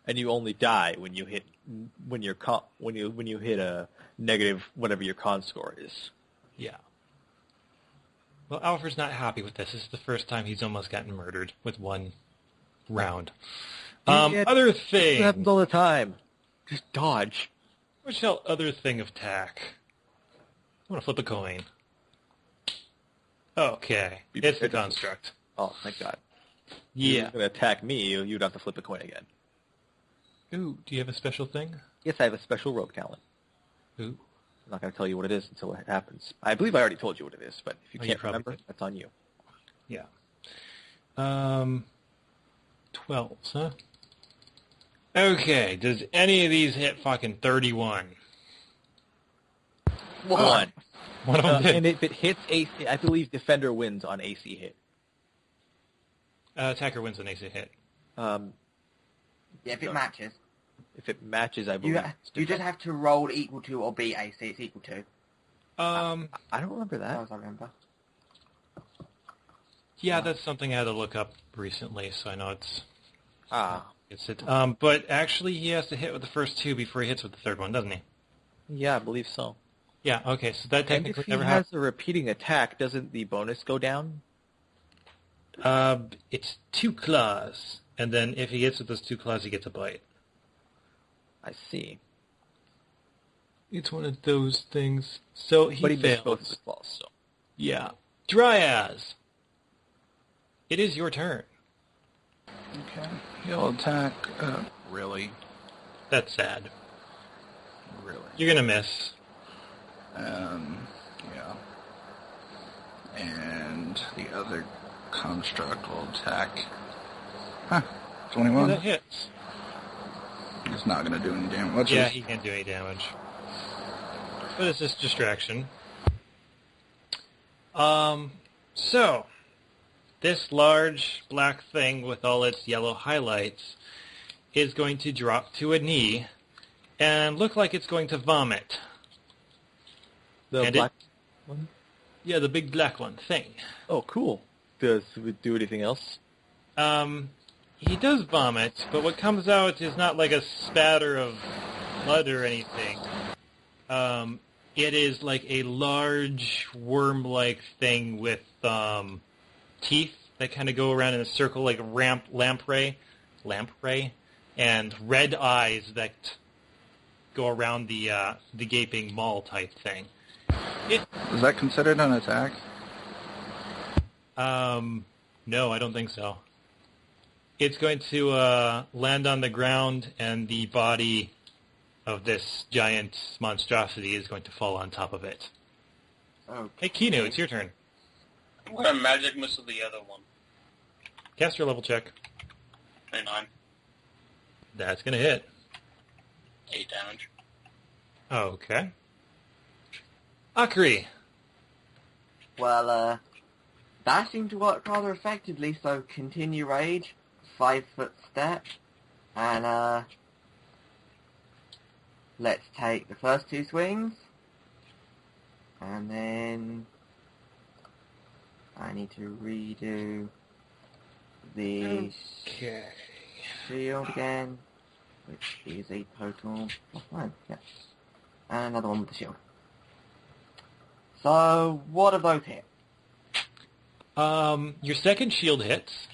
Speaker 2: And you only die when you hit when you hit a negative whatever your con score is.
Speaker 1: Yeah. Well, Alfred's not happy with this. This is the first time he's almost gotten murdered with 1 round. Other
Speaker 2: It
Speaker 1: thing.
Speaker 2: happens all the time. Just dodge.
Speaker 1: What shall other thing of tack? I want to flip a coin. Okay. It's the construct.
Speaker 2: Oh, thank God.
Speaker 1: Yeah.
Speaker 2: You're going to attack me, you'd have to flip a coin again.
Speaker 1: Ooh, do you have a special thing?
Speaker 2: Yes, I have a special rogue talent.
Speaker 1: Ooh.
Speaker 2: I'm not going to tell you what it is until it happens. I believe I already told you what it is, but if you
Speaker 1: Oh, you
Speaker 2: can't
Speaker 1: probably
Speaker 2: remember,
Speaker 1: did.
Speaker 2: that's on you.
Speaker 1: Yeah. 12s, huh? Okay, does any of these hit fucking 31?
Speaker 2: One.
Speaker 1: One of them did.
Speaker 2: And if it hits AC, I believe Defender wins on AC hit.
Speaker 1: Attacker wins an AC hit.
Speaker 4: Yeah, if it matches.
Speaker 2: If it matches, I believe.
Speaker 4: You
Speaker 2: it's
Speaker 4: just
Speaker 2: Defender.
Speaker 4: have to roll equal to or beat AC. It's equal to.
Speaker 2: I don't remember
Speaker 4: As
Speaker 2: that.
Speaker 4: far as I remember.
Speaker 1: Yeah, that's something I had to look up recently, so I know it's it. But actually, he has to hit with the first 2 before he hits with the third one, doesn't he?
Speaker 2: Yeah, I believe so.
Speaker 1: Yeah. Okay, so that
Speaker 2: And
Speaker 1: technically
Speaker 2: if he
Speaker 1: never
Speaker 2: has
Speaker 1: happens.
Speaker 2: a repeating attack, doesn't the bonus go down?
Speaker 1: It's 2 claws, and then if he hits with those 2 claws, he gets a bite.
Speaker 2: I see.
Speaker 1: It's one of those things. So he
Speaker 2: But he missed both of
Speaker 1: fails.
Speaker 2: his claws, so.
Speaker 1: Yeah. Dryas. It is your turn.
Speaker 5: Okay. He'll attack. Really?
Speaker 1: That's sad.
Speaker 5: Really?
Speaker 1: You're gonna miss.
Speaker 5: Yeah. And the other construct will attack. Huh.
Speaker 1: Yeah,
Speaker 5: 21.
Speaker 1: that hits.
Speaker 5: It's not going to do any damage. What's
Speaker 1: Yeah,
Speaker 5: his-
Speaker 1: he can't do any damage. But it's just distraction. So, this large black thing with all its yellow highlights is going to drop to a knee and look like it's going to vomit.
Speaker 2: The
Speaker 1: And
Speaker 2: black one?
Speaker 1: Yeah, the big black one thing.
Speaker 2: Oh, cool. Does it do anything else?
Speaker 1: He does vomit, but what comes out is not like a spatter of blood or anything. It is like a large worm-like thing with teeth that kind of go around in a circle like a lamprey, and red eyes that go around the gaping maw type thing.
Speaker 5: Is that considered an attack?
Speaker 1: No, I don't think so. It's going to land on the ground, and the body of this giant monstrosity is going to fall on top of it.
Speaker 4: Okay.
Speaker 1: Hey, Kinu, it's your turn.
Speaker 3: I'm going to magic missile the other one.
Speaker 1: Cast your level check.
Speaker 3: 29.
Speaker 1: That's going to hit.
Speaker 3: 8 damage.
Speaker 1: Okay. Akri.
Speaker 4: Well, that seemed to work rather effectively, so continue rage, 5-foot step, and let's take the first 2 swings, and then I need to redo the
Speaker 1: Okay.
Speaker 4: shield again, which is a total of 1, yeah, and another one with the shield. So, what have those hit?
Speaker 1: Your second shield hits.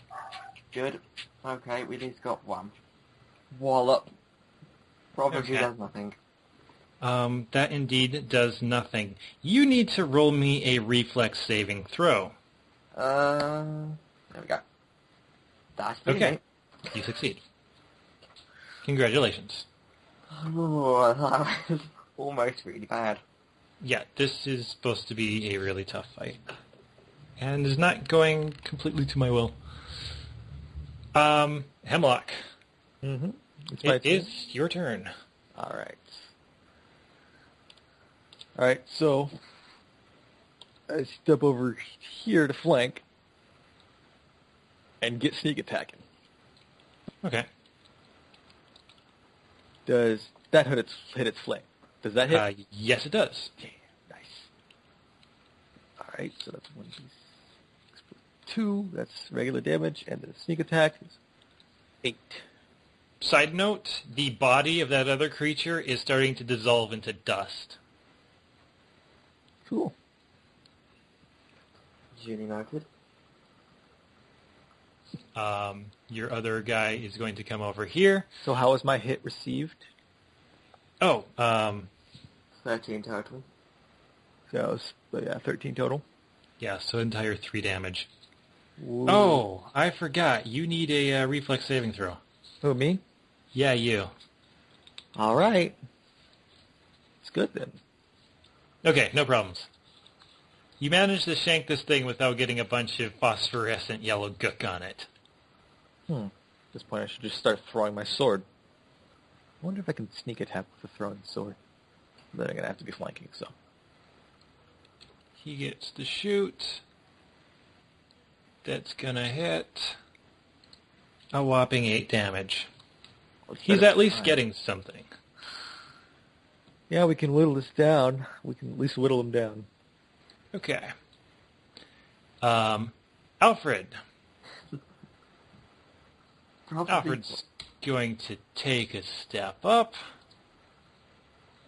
Speaker 4: Good. Okay, we just got 1. Wallop. Probably
Speaker 1: Okay.
Speaker 4: does nothing.
Speaker 1: That indeed does nothing. You need to roll me a reflex saving throw.
Speaker 4: There we go. That's pretty
Speaker 1: Okay.
Speaker 4: neat.
Speaker 1: You succeed. Congratulations.
Speaker 4: Oh, that was almost really bad.
Speaker 1: Yeah, this is supposed to be a really tough fight. And is not going completely to my will. Hemlock.
Speaker 2: Mm-hmm. It's my
Speaker 1: It
Speaker 2: turn.
Speaker 1: is your turn.
Speaker 2: Alright. Alright, so I step over here to flank and get sneak attacking.
Speaker 1: Okay.
Speaker 2: Does that hit its flank? Does that hit?
Speaker 1: Yes, it does.
Speaker 2: Yeah, nice. Alright, so that's 1d6 plus 2, that's regular damage, and the sneak attack is 8.
Speaker 1: Side note, the body of that other creature is starting to dissolve into dust.
Speaker 2: Cool.
Speaker 4: Duly noted.
Speaker 1: Your other guy is going to come over here.
Speaker 2: So how was my hit received?
Speaker 1: Oh,
Speaker 4: 13 total.
Speaker 2: So that was, 13 total.
Speaker 1: yeah, so entire 3 damage.
Speaker 2: Ooh.
Speaker 1: Oh, I forgot. You need a reflex saving throw.
Speaker 2: Who, me?
Speaker 1: Yeah, you.
Speaker 2: Alright. It's good then.
Speaker 1: Okay, no problems. You managed to shank this thing without getting a bunch of phosphorescent yellow gook on it.
Speaker 2: At this point I should just start throwing my sword. I wonder if I can sneak attack with a throwing sword. Then I'm going to have to be flanking, so.
Speaker 1: He gets to shoot. That's gonna hit a whopping 8 damage. He's at least getting something.
Speaker 2: Yeah, we can whittle this down. We can at least whittle him down.
Speaker 1: Okay. Alfred.
Speaker 4: Probably
Speaker 1: Alfred's going to take a step up.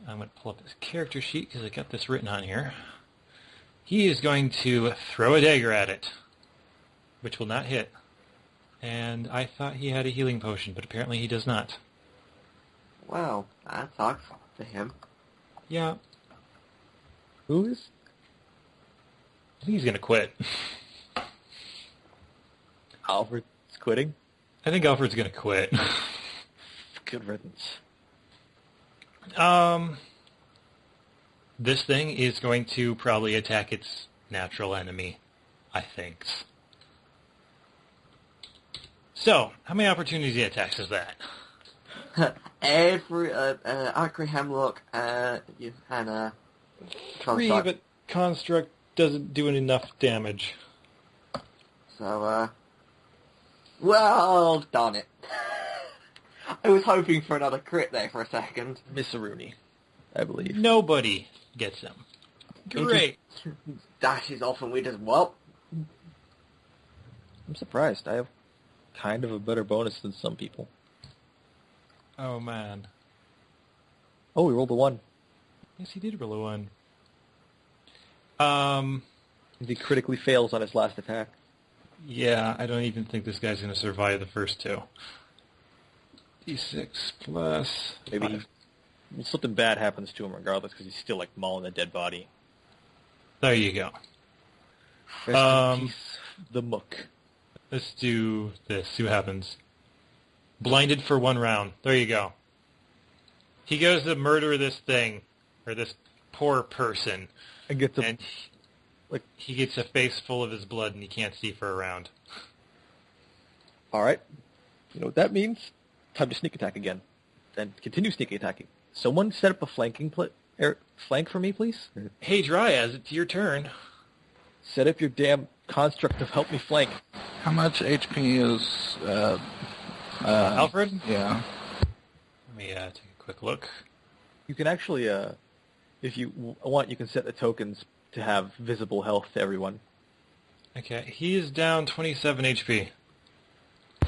Speaker 1: I'm going to pull up his character sheet because I got this written on here. He is going to throw a dagger at it, which will not hit. And I thought he had a healing potion, but apparently he does not.
Speaker 4: Well, that sucks for him.
Speaker 1: Yeah,
Speaker 2: Who is?
Speaker 1: I think he's going to quit.
Speaker 2: Alfred's quitting?
Speaker 1: I think Alfred's going to quit.
Speaker 2: Good riddance.
Speaker 1: This thing is going to probably attack its natural enemy, I think. So, how many opportunity attacks is that?
Speaker 4: Every, Akri Hemlock, you, and,
Speaker 1: 3,
Speaker 4: Construct.
Speaker 1: but Construct doesn't do enough damage.
Speaker 4: So, well, darn it. I was hoping for another crit there for a second.
Speaker 2: Misseruni, I believe.
Speaker 1: Nobody gets him. Great.
Speaker 4: Dashes off and we just, well.
Speaker 2: I'm surprised. I have kind of a better bonus than some people.
Speaker 1: Oh, man.
Speaker 2: Oh, we rolled a 1.
Speaker 1: Yes, he did roll a 1.
Speaker 2: He critically fails on his last attack.
Speaker 1: Yeah, I don't even think this guy's going to survive the first two. D6 plus...
Speaker 2: Maybe something bad happens to him regardless because he's still, like, mauling a dead body.
Speaker 1: There you go.
Speaker 2: Rest in peace, the Mook.
Speaker 1: Let's do this. See what happens. Blinded for 1 round. There you go. He goes to murder this thing, or this poor person,
Speaker 2: And gets
Speaker 1: and he gets a face full of his blood and he can't see for a round.
Speaker 2: All right. You know what that means? Time to sneak attack again. Then continue sneak attacking. Someone set up a flank for me, please.
Speaker 1: Hey, Dryas, it's your turn.
Speaker 2: Set up your damn construct of help me flank.
Speaker 5: How much HP is
Speaker 1: Alfred?
Speaker 5: Yeah.
Speaker 1: Let me take a quick look.
Speaker 2: You can actually, if you want, you can set the tokens to have visible health to everyone.
Speaker 1: Okay, he is down 27 HP.
Speaker 5: I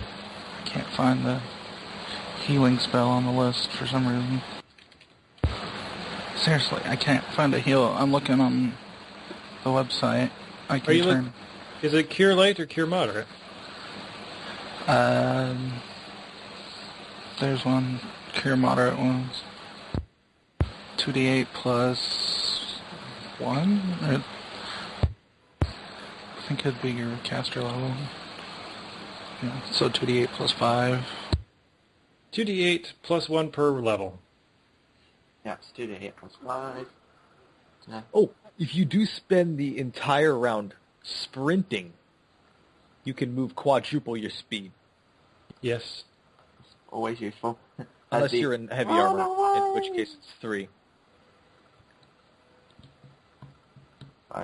Speaker 5: can't find the healing spell on the list for some reason. Seriously, I can't find a heal. I'm looking on the website. I can turn.
Speaker 1: Is it Cure Light or Cure Moderate?
Speaker 5: There's one Cure Moderate ones. 2d8 plus 1? I think it'd be your caster level. Yeah, so 2d8 plus 5.
Speaker 1: 2d8 plus 1 per level.
Speaker 4: Yeah, it's 2 to 8 plus 5. Yeah.
Speaker 2: Oh, if you do spend the entire round sprinting, you can move quadruple your speed.
Speaker 1: Yes.
Speaker 4: Always useful.
Speaker 2: Unless you're in heavy armor, in which case it's 3.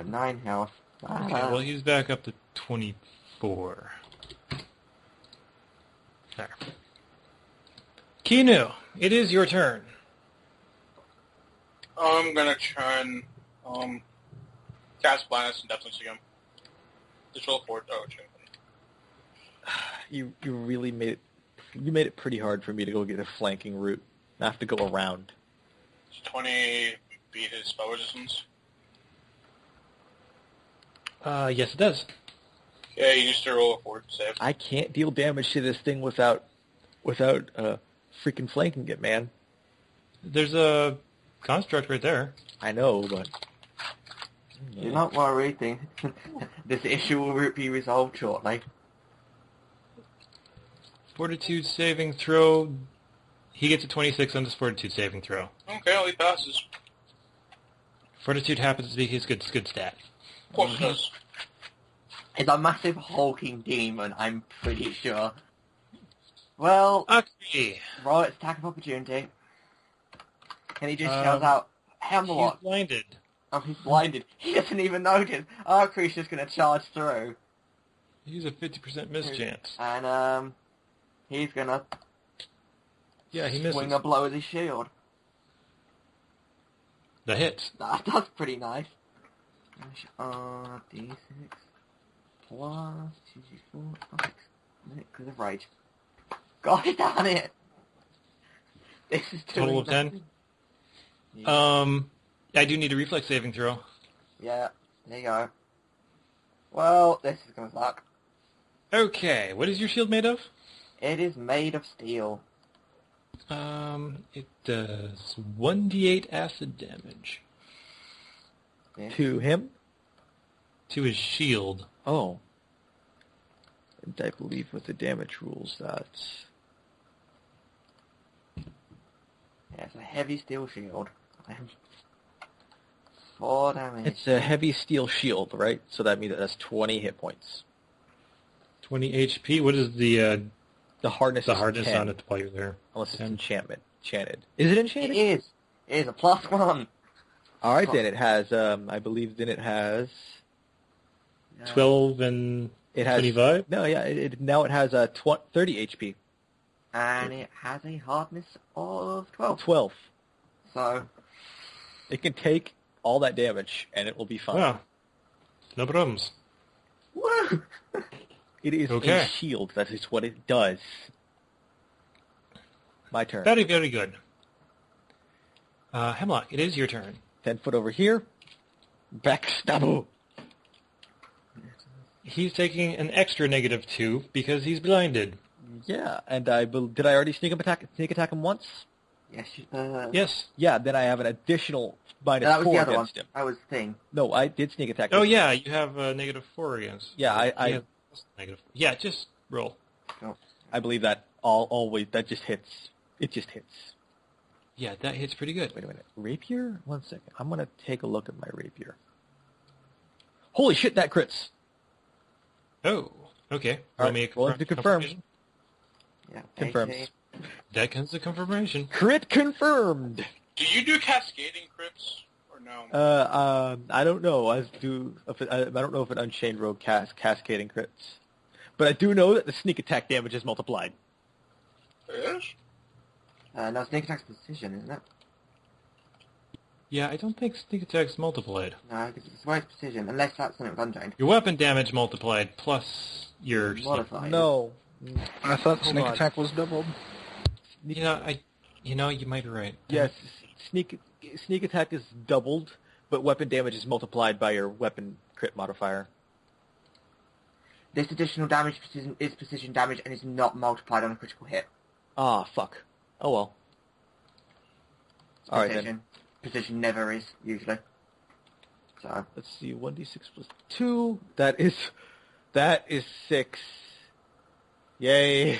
Speaker 4: 9 health.
Speaker 1: Okay, well, he's back up to 24. There. Kinu, it is your turn.
Speaker 3: I'm gonna try and cast blindness and deafness again. Just roll forward. Oh, okay.
Speaker 2: You really made it pretty hard for me to go get a flanking route. I have to go around.
Speaker 3: Does 20 beat his spell resistance?
Speaker 1: Yes, it does.
Speaker 3: Okay, you just roll a forward save.
Speaker 2: I can't deal damage to this thing without freaking flanking it, man.
Speaker 1: There's a construct right there.
Speaker 2: I know, but...
Speaker 4: Do not worry, this issue will be resolved shortly.
Speaker 1: Fortitude saving throw. He gets a 26 on this fortitude saving throw.
Speaker 3: Okay, well, he passes.
Speaker 1: Fortitude happens to be his good stat.
Speaker 3: Of course it does.
Speaker 4: It's a massive hulking demon, I'm pretty sure. Well,
Speaker 1: Okay.
Speaker 4: roll its attack of opportunity. And he just shouts out,
Speaker 1: He's
Speaker 4: Hammerlock.
Speaker 1: blinded.
Speaker 4: Oh, he's blinded. He doesn't even notice. Our creature's going to charge through.
Speaker 1: He's a 50% miss chance.
Speaker 4: And, he's going to
Speaker 1: Yeah, he misses.
Speaker 4: swing a blow with his shield.
Speaker 1: The hits.
Speaker 4: That's pretty nice. D6 plus 2d4 plus 6 because of rage. God damn it! This is
Speaker 1: Total of 10?
Speaker 4: Yeah.
Speaker 1: I do need a reflex saving throw.
Speaker 4: Yeah, there you go. Well, this is gonna suck.
Speaker 1: Okay, what is your shield made of?
Speaker 4: It is made of steel.
Speaker 1: It does 1d8 acid damage.
Speaker 4: Yes.
Speaker 2: To him?
Speaker 1: To his shield.
Speaker 2: Oh. And I believe with the damage rules, that's...
Speaker 4: Yeah, it's a heavy steel shield. 4 damage.
Speaker 2: It's a heavy steel shield, right? So that means it has 20 hit points.
Speaker 1: 20 HP. What is the
Speaker 2: hardness is 10,
Speaker 1: on it while you're there?
Speaker 2: unless it's
Speaker 1: 10.
Speaker 2: enchanted. Is it enchanted?
Speaker 4: It is. It is a +1.
Speaker 2: All right, then it has, I believe then it has
Speaker 1: 12 and
Speaker 2: It has
Speaker 1: 25?
Speaker 2: No, yeah. Now it has 30 HP.
Speaker 4: And it has a hardness of 12.
Speaker 2: 12.
Speaker 4: So,
Speaker 2: It can take all that damage, and it will be fine.
Speaker 1: Wow. No problems.
Speaker 4: woo!
Speaker 2: It is
Speaker 1: Okay.
Speaker 2: a shield. That is what it does. My turn.
Speaker 1: Very, very good. Hemlock, it is your turn.
Speaker 2: 10 foot over here. Backstabbo.
Speaker 1: He's taking an extra -2 because he's blinded.
Speaker 2: Yeah, and did I already sneak attack him once?
Speaker 4: Yes,
Speaker 1: Yes.
Speaker 2: Yeah, then I have an additional -4
Speaker 4: that was the other one.
Speaker 2: against him.
Speaker 4: That was the thing.
Speaker 2: No, I did sneak attack.
Speaker 1: Oh,
Speaker 2: him.
Speaker 1: yeah, you have a -4 against.
Speaker 2: Yeah,
Speaker 1: He has negative. Yeah, just roll.
Speaker 2: I believe that always that just hits. It just hits.
Speaker 1: Yeah, that hits pretty good.
Speaker 2: Wait a minute. Rapier? 1 second. I'm gonna take a look at my rapier. Holy shit, that crits.
Speaker 1: Oh, okay.
Speaker 2: All
Speaker 1: Roll me a
Speaker 2: right, roll to confirm.
Speaker 1: confirmation.
Speaker 4: Yeah,
Speaker 2: Confirms.
Speaker 4: 18.
Speaker 1: That comes to confirmation.
Speaker 2: Crit confirmed.
Speaker 3: Do you do cascading crits or no?
Speaker 2: I don't know. I don't know if an Unchained Rogue cascading crits, but I do know that the sneak attack damage is multiplied.
Speaker 3: Yes?
Speaker 4: No, sneak attack's precision, isn't it?
Speaker 1: Yeah, I don't think sneak attack's multiplied.
Speaker 4: No, because it's always precision, unless that's something with unchained.
Speaker 1: Your weapon damage multiplied plus your...
Speaker 4: Modified.
Speaker 2: No.
Speaker 5: I thought
Speaker 2: Hold
Speaker 5: sneak
Speaker 2: on.
Speaker 5: attack was doubled.
Speaker 1: You might be right.
Speaker 2: Yes, sneak attack is doubled, but weapon damage is multiplied by your weapon crit modifier.
Speaker 4: This additional damage is precision damage and is not multiplied on a critical hit.
Speaker 2: Ah, fuck. Oh well. All right then.
Speaker 4: Precision never is, usually. So,
Speaker 2: Let's see. 1d6 plus 2. That is 6. Yay.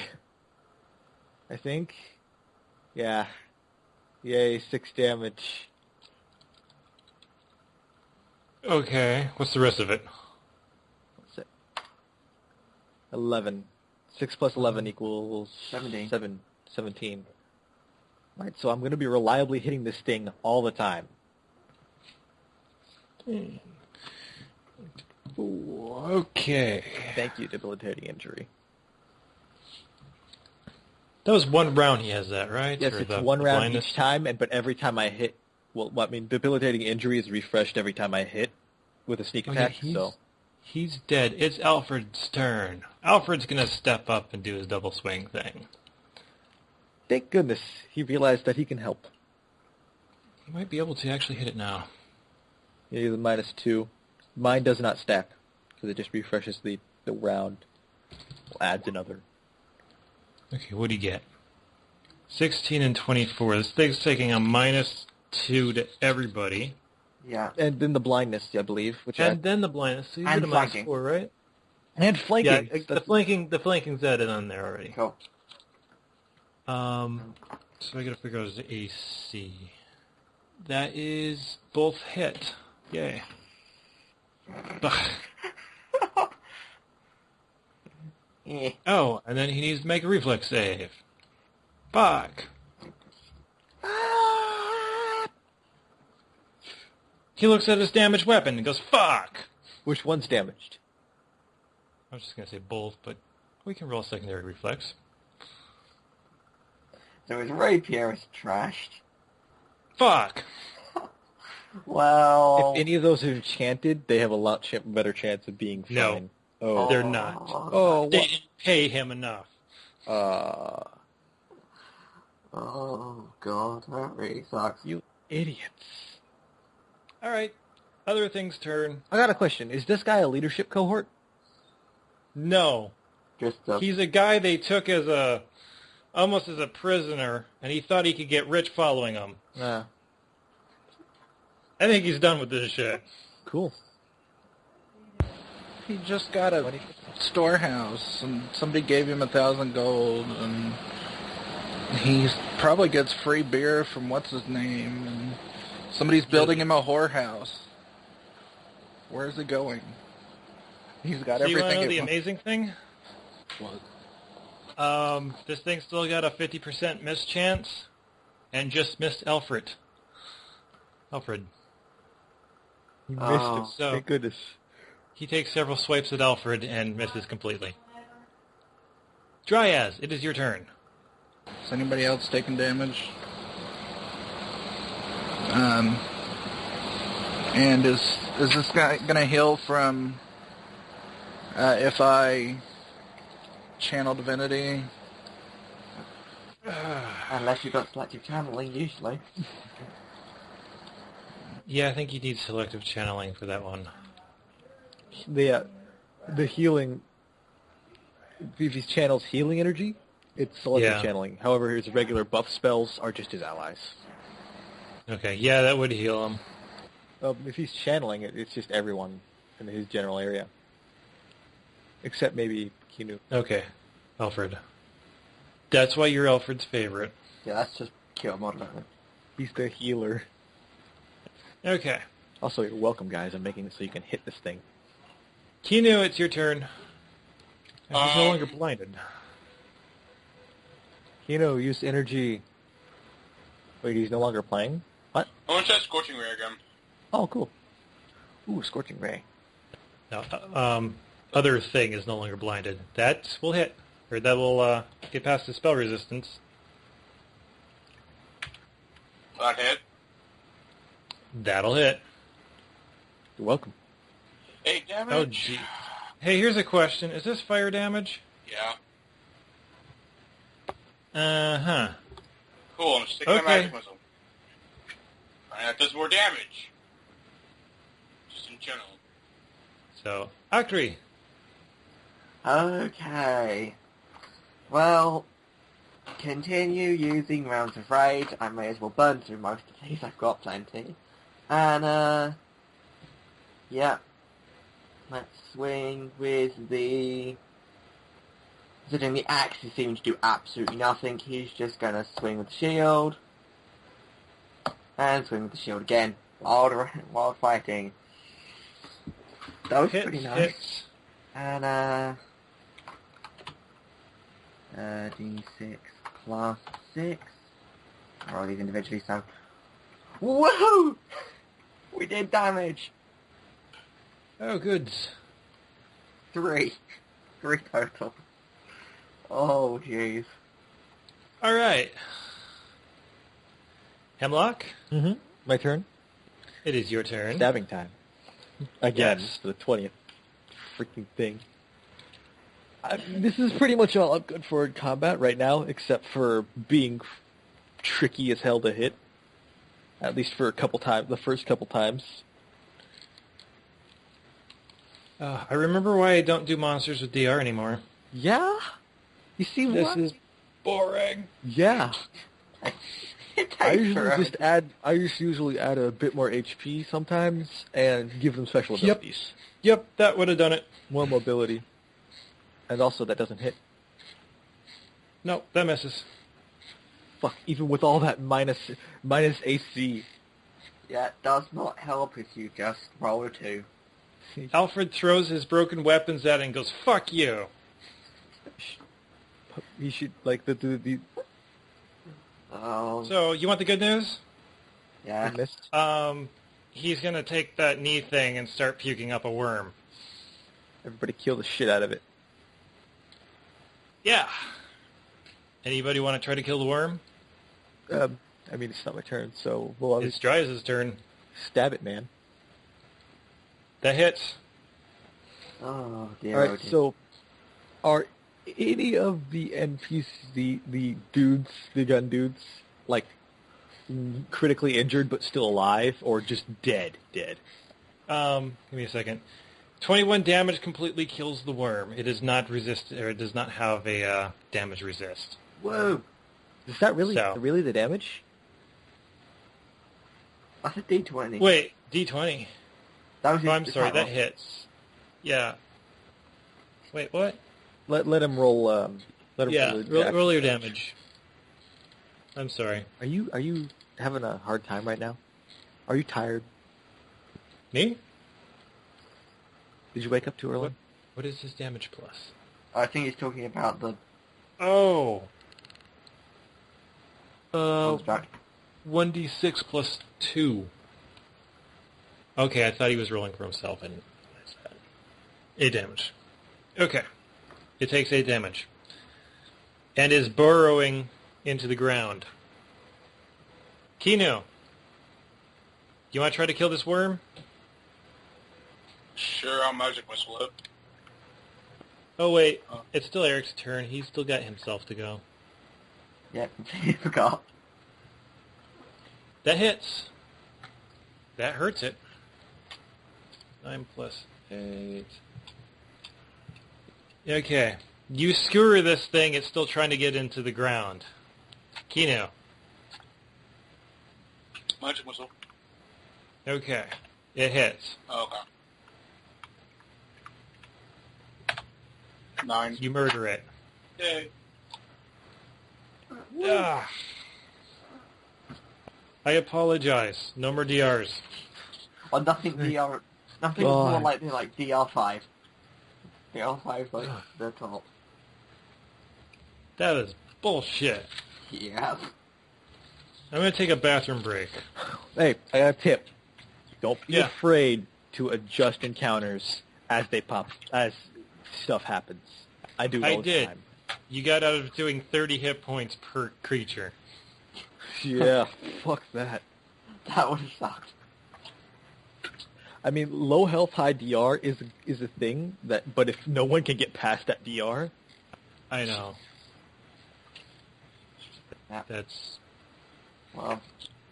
Speaker 2: I think. Yeah. Yay, 6 damage.
Speaker 1: Okay, what's the rest of it?
Speaker 2: What's it? 11. 6 plus 11 equals
Speaker 4: 17.
Speaker 2: 17. Right, so I'm going to be reliably hitting this thing all the time.
Speaker 1: Okay.
Speaker 2: Thank you, debilitating injury.
Speaker 1: That was one round he has that, right?
Speaker 2: Yes,
Speaker 1: Or
Speaker 2: it's
Speaker 1: the
Speaker 2: one round
Speaker 1: blindness?
Speaker 2: each time, but every time I hit, debilitating injury is refreshed every time I hit with a sneak
Speaker 1: Okay,
Speaker 2: attack, so...
Speaker 1: He's dead. It's Alfred's turn. Alfred's going to step up and do his double swing thing.
Speaker 2: Thank goodness he realized that he can help.
Speaker 1: He might be able to actually hit it now.
Speaker 2: Yeah, he's a -2. Mine does not stack, because it just refreshes the round. Adds another.
Speaker 1: Okay, what do you get? 16 and 24. This thing's taking a -2 to everybody.
Speaker 4: yeah.
Speaker 2: And then the blindness, I believe.
Speaker 1: And then the blindness. So you
Speaker 4: And
Speaker 1: get a
Speaker 4: flanking.
Speaker 1: -4, right?
Speaker 2: And flanking.
Speaker 1: Yeah, the flanking's added on there already.
Speaker 4: Cool.
Speaker 1: So I gotta figure out his AC. That is both hit. Yay.
Speaker 4: Eh.
Speaker 1: Oh, and then he needs to make a reflex save. Fuck. He looks at his damaged weapon and goes, fuck!
Speaker 2: Which one's damaged?
Speaker 1: I was just gonna say both, but we can roll a secondary reflex.
Speaker 4: So his rapier is trashed.
Speaker 1: Fuck!
Speaker 4: Well...
Speaker 2: If any of those are enchanted, they have a lot better chance of being
Speaker 1: No.
Speaker 2: fine. Oh.
Speaker 1: They're not.
Speaker 2: Oh,
Speaker 1: They
Speaker 2: what?
Speaker 1: didn't pay him enough.
Speaker 4: Oh, God, that really sucks.
Speaker 2: You idiots.
Speaker 1: Alright. Other thing's turn.
Speaker 2: I got a question. Is this guy a leadership cohort?
Speaker 1: No.
Speaker 4: Just
Speaker 1: He's a guy they took almost as a prisoner, and he thought he could get rich following him.
Speaker 2: Nah.
Speaker 1: I think he's done with this shit.
Speaker 2: Cool.
Speaker 5: He just got a storehouse, and somebody gave him 1,000 gold, and he probably gets free beer from what's his name, and somebody's building him a whorehouse. Where's it going? He's got
Speaker 1: So you want to
Speaker 5: everything.
Speaker 1: know the amazing thing?
Speaker 5: What?
Speaker 1: This thing still got a 50% miss chance, and just missed Alfred.
Speaker 2: You missed
Speaker 4: Oh.
Speaker 2: him.
Speaker 1: So-
Speaker 2: Thank goodness.
Speaker 1: He takes several swipes at Alfred and misses completely. Dryas, it is your turn.
Speaker 5: Is anybody else taking damage? And is this guy gonna heal from if I channel divinity?
Speaker 4: Unless you've got selective channeling, usually.
Speaker 1: Yeah, I think you need selective channeling for that one.
Speaker 2: The healing, if he channels healing energy, it's selective
Speaker 1: Yeah.
Speaker 2: channeling. However, his regular buff spells are just his allies.
Speaker 1: Okay, yeah, that would heal him.
Speaker 2: If he's channeling it, it's just everyone in his general area. Except maybe Kinu.
Speaker 1: Okay, Alfred. That's why you're Alfred's favorite.
Speaker 4: Yeah, that's just kill modeling.
Speaker 2: He's the healer.
Speaker 1: Okay.
Speaker 2: Also, you're welcome, guys. I'm making it so you can hit this thing.
Speaker 1: Kinu, it's your turn. He's no longer blinded.
Speaker 2: Kinu, use energy. Wait, he's no longer playing? What?
Speaker 3: I want to try Scorching Ray again.
Speaker 2: Oh, cool. Ooh, Scorching Ray.
Speaker 1: No, other thing is no longer blinded. That will hit. Or that will get past the spell resistance.
Speaker 3: That hit.
Speaker 1: That'll hit.
Speaker 2: You're welcome.
Speaker 3: 8 damage.
Speaker 1: Oh, gee. Hey, here's a question. Is this fire damage?
Speaker 3: Yeah.
Speaker 1: Uh-huh.
Speaker 3: Cool, I'm sticking
Speaker 1: Okay.
Speaker 3: a magic missile. And that does more damage. Just in general.
Speaker 1: So, Akri.
Speaker 4: Okay. Well, continue using Rounds of Rage. I may as well burn through most of these. I've got plenty. And, yeah. Let's swing with the... Considering the axe is seeming to do absolutely nothing, he's just gonna swing with the shield. And swing with the shield again. While fighting. That was pretty nice.
Speaker 1: Hits.
Speaker 4: And, D6 plus 6. Roll these individually, so... Woohoo! We did damage!
Speaker 1: Oh, good.
Speaker 4: 3. 3 total. Oh, jeez.
Speaker 1: All right. Hemlock,
Speaker 2: Mm-hmm. My turn.
Speaker 1: it is your turn.
Speaker 2: Stabbing time. Again,
Speaker 1: Yes.
Speaker 2: for the 20th freaking thing. This is pretty much all I'm good for in combat right now, except for being tricky as hell to hit. At least for a couple times, the first couple times.
Speaker 1: I remember why I don't do monsters with DR anymore.
Speaker 2: Yeah? You see
Speaker 1: This
Speaker 2: what?
Speaker 1: is boring.
Speaker 2: Yeah.
Speaker 4: It takes
Speaker 2: I usually
Speaker 4: forever.
Speaker 2: just usually add a bit more HP sometimes and give them special
Speaker 1: Yep.
Speaker 2: abilities.
Speaker 1: Yep, that would have done it.
Speaker 2: More mobility. And also that doesn't hit.
Speaker 1: No, that misses.
Speaker 2: Fuck, even with all that minus AC.
Speaker 4: Yeah, it does not help if you just roll a 2.
Speaker 1: Alfred throws his broken weapons at it and goes, "Fuck you."
Speaker 2: He should, like, the
Speaker 4: Oh,
Speaker 1: So, you want the good news?
Speaker 4: yeah.
Speaker 2: missed.
Speaker 1: He's going to take that knee thing and start puking up a worm.
Speaker 2: Everybody kill the shit out of it.
Speaker 1: Yeah. Anybody want to try to kill the worm?
Speaker 2: I mean, it's not my turn, so we'll
Speaker 1: It's Dryas' turn.
Speaker 2: stab it, man.
Speaker 1: That hits.
Speaker 4: Oh, dear.
Speaker 2: Alright,
Speaker 4: oh dear.
Speaker 2: so are any of the NPCs, the dudes, the gun dudes, like, critically injured but still alive, or just dead?
Speaker 1: Give me a second. 21 damage completely kills the worm. It is not resist, or it does not have a damage resist.
Speaker 4: Whoa!
Speaker 2: Is that really
Speaker 1: So-
Speaker 2: really the damage?
Speaker 4: That's a D20.
Speaker 1: Wait, D20.
Speaker 4: That was
Speaker 1: Oh,
Speaker 4: his
Speaker 1: I'm sorry,
Speaker 4: attack
Speaker 1: that
Speaker 4: roll.
Speaker 1: hits. Yeah. Wait, what?
Speaker 2: Let him roll. Let him
Speaker 1: Yeah,
Speaker 2: roll, the
Speaker 1: roll your
Speaker 2: actual
Speaker 1: damage. I'm sorry.
Speaker 2: Are you having a hard time right now? Are you tired?
Speaker 1: Me?
Speaker 2: Did you wake up too early?
Speaker 1: What is his damage plus?
Speaker 4: I think he's talking about the
Speaker 1: Oh.
Speaker 4: construct.
Speaker 1: 1d6 plus 2. Okay, I thought he was rolling for himself. And 8 damage. Okay. It takes 8 damage. And is burrowing into the ground. Kino, you want to try to kill this worm?
Speaker 3: Sure, I'll magic missile it.
Speaker 1: Oh, wait. It's still Eric's turn. He's still got himself to go.
Speaker 4: Yeah, completely forgot.
Speaker 1: That hits. That hurts it. 9 plus 8. Okay. You skewer this thing. It's still trying to get into the ground. Kino.
Speaker 3: Magic missile.
Speaker 1: Okay. It hits.
Speaker 3: Okay. 9.
Speaker 1: You murder it.
Speaker 3: Yay.
Speaker 1: Ah. I apologize. No more DRs.
Speaker 4: Or nothing DR... Nothing
Speaker 2: God.
Speaker 4: more likely like DR5. DR5 like the top.
Speaker 1: That is bullshit.
Speaker 4: Yeah.
Speaker 1: I'm going to take a bathroom break.
Speaker 2: Hey, I got a tip. Don't be
Speaker 1: Yeah.
Speaker 2: afraid to adjust encounters as they pop, as stuff happens. I do it all the
Speaker 1: did.
Speaker 2: time.
Speaker 1: You got out of doing 30 hit points per creature.
Speaker 2: Yeah, fuck that.
Speaker 4: That would have sucked.
Speaker 2: I mean, low health, high DR is a thing that, but if no one can get past that DR,
Speaker 1: I know.
Speaker 4: Yeah.
Speaker 1: That's...
Speaker 4: Well,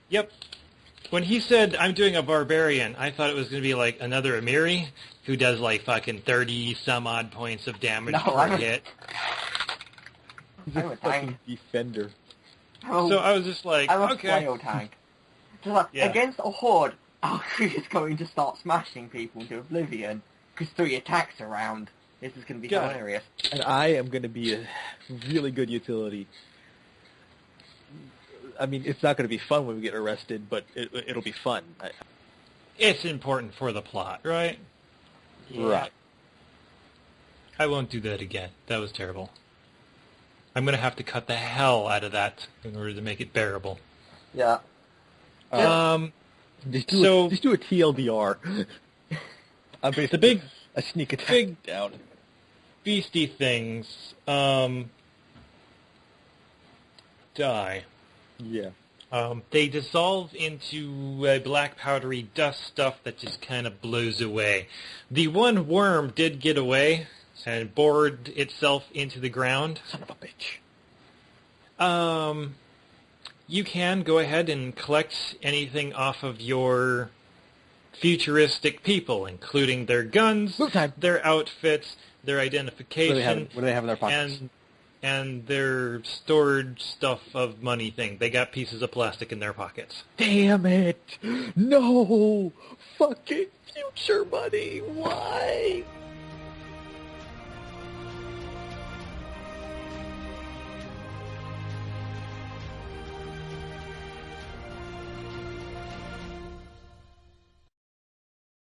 Speaker 1: Yep. When he said, I'm doing a barbarian, I thought it was going to be like another Amiri, who does like fucking 30-some-odd points of damage
Speaker 4: No,
Speaker 1: per
Speaker 4: I'm a-
Speaker 1: hit.
Speaker 2: he's
Speaker 4: I'm
Speaker 2: a
Speaker 4: a
Speaker 2: fucking
Speaker 4: tank.
Speaker 2: defender.
Speaker 1: So I was just like,
Speaker 4: I'm a
Speaker 1: okay.
Speaker 4: flail tank. Just like,
Speaker 1: Yeah.
Speaker 4: against a horde, Alkri is going to start smashing people into oblivion, because 3 attacks around. This is going to be
Speaker 1: Got it.
Speaker 4: hilarious.
Speaker 2: And I am going to be a really good utility. I mean, it's not going to be fun when we get arrested, but it'll be fun.
Speaker 1: It's important for the plot, right?
Speaker 2: Right.
Speaker 1: I won't do that again. That was terrible. I'm going to have to cut the hell out of that in order to make it bearable.
Speaker 4: Yeah.
Speaker 2: Just
Speaker 1: So-
Speaker 2: do a TLDR. I'm basically
Speaker 1: The big-
Speaker 2: a sneak attack
Speaker 1: big-
Speaker 2: down.
Speaker 1: Beastie things die.
Speaker 2: Yeah.
Speaker 1: They dissolve into black powdery dust stuff that just kind of blows away. The one worm did get away and bored itself into the ground.
Speaker 2: Son of a bitch.
Speaker 1: You can go ahead and collect anything off of your futuristic people, including their guns,
Speaker 2: Move time.
Speaker 1: their outfits, their
Speaker 2: What
Speaker 1: identification,
Speaker 2: do they have in their pockets?
Speaker 1: and their stored stuff of money thing. They got pieces of plastic in their pockets.
Speaker 2: Damn it! No! Fucking future money! Why?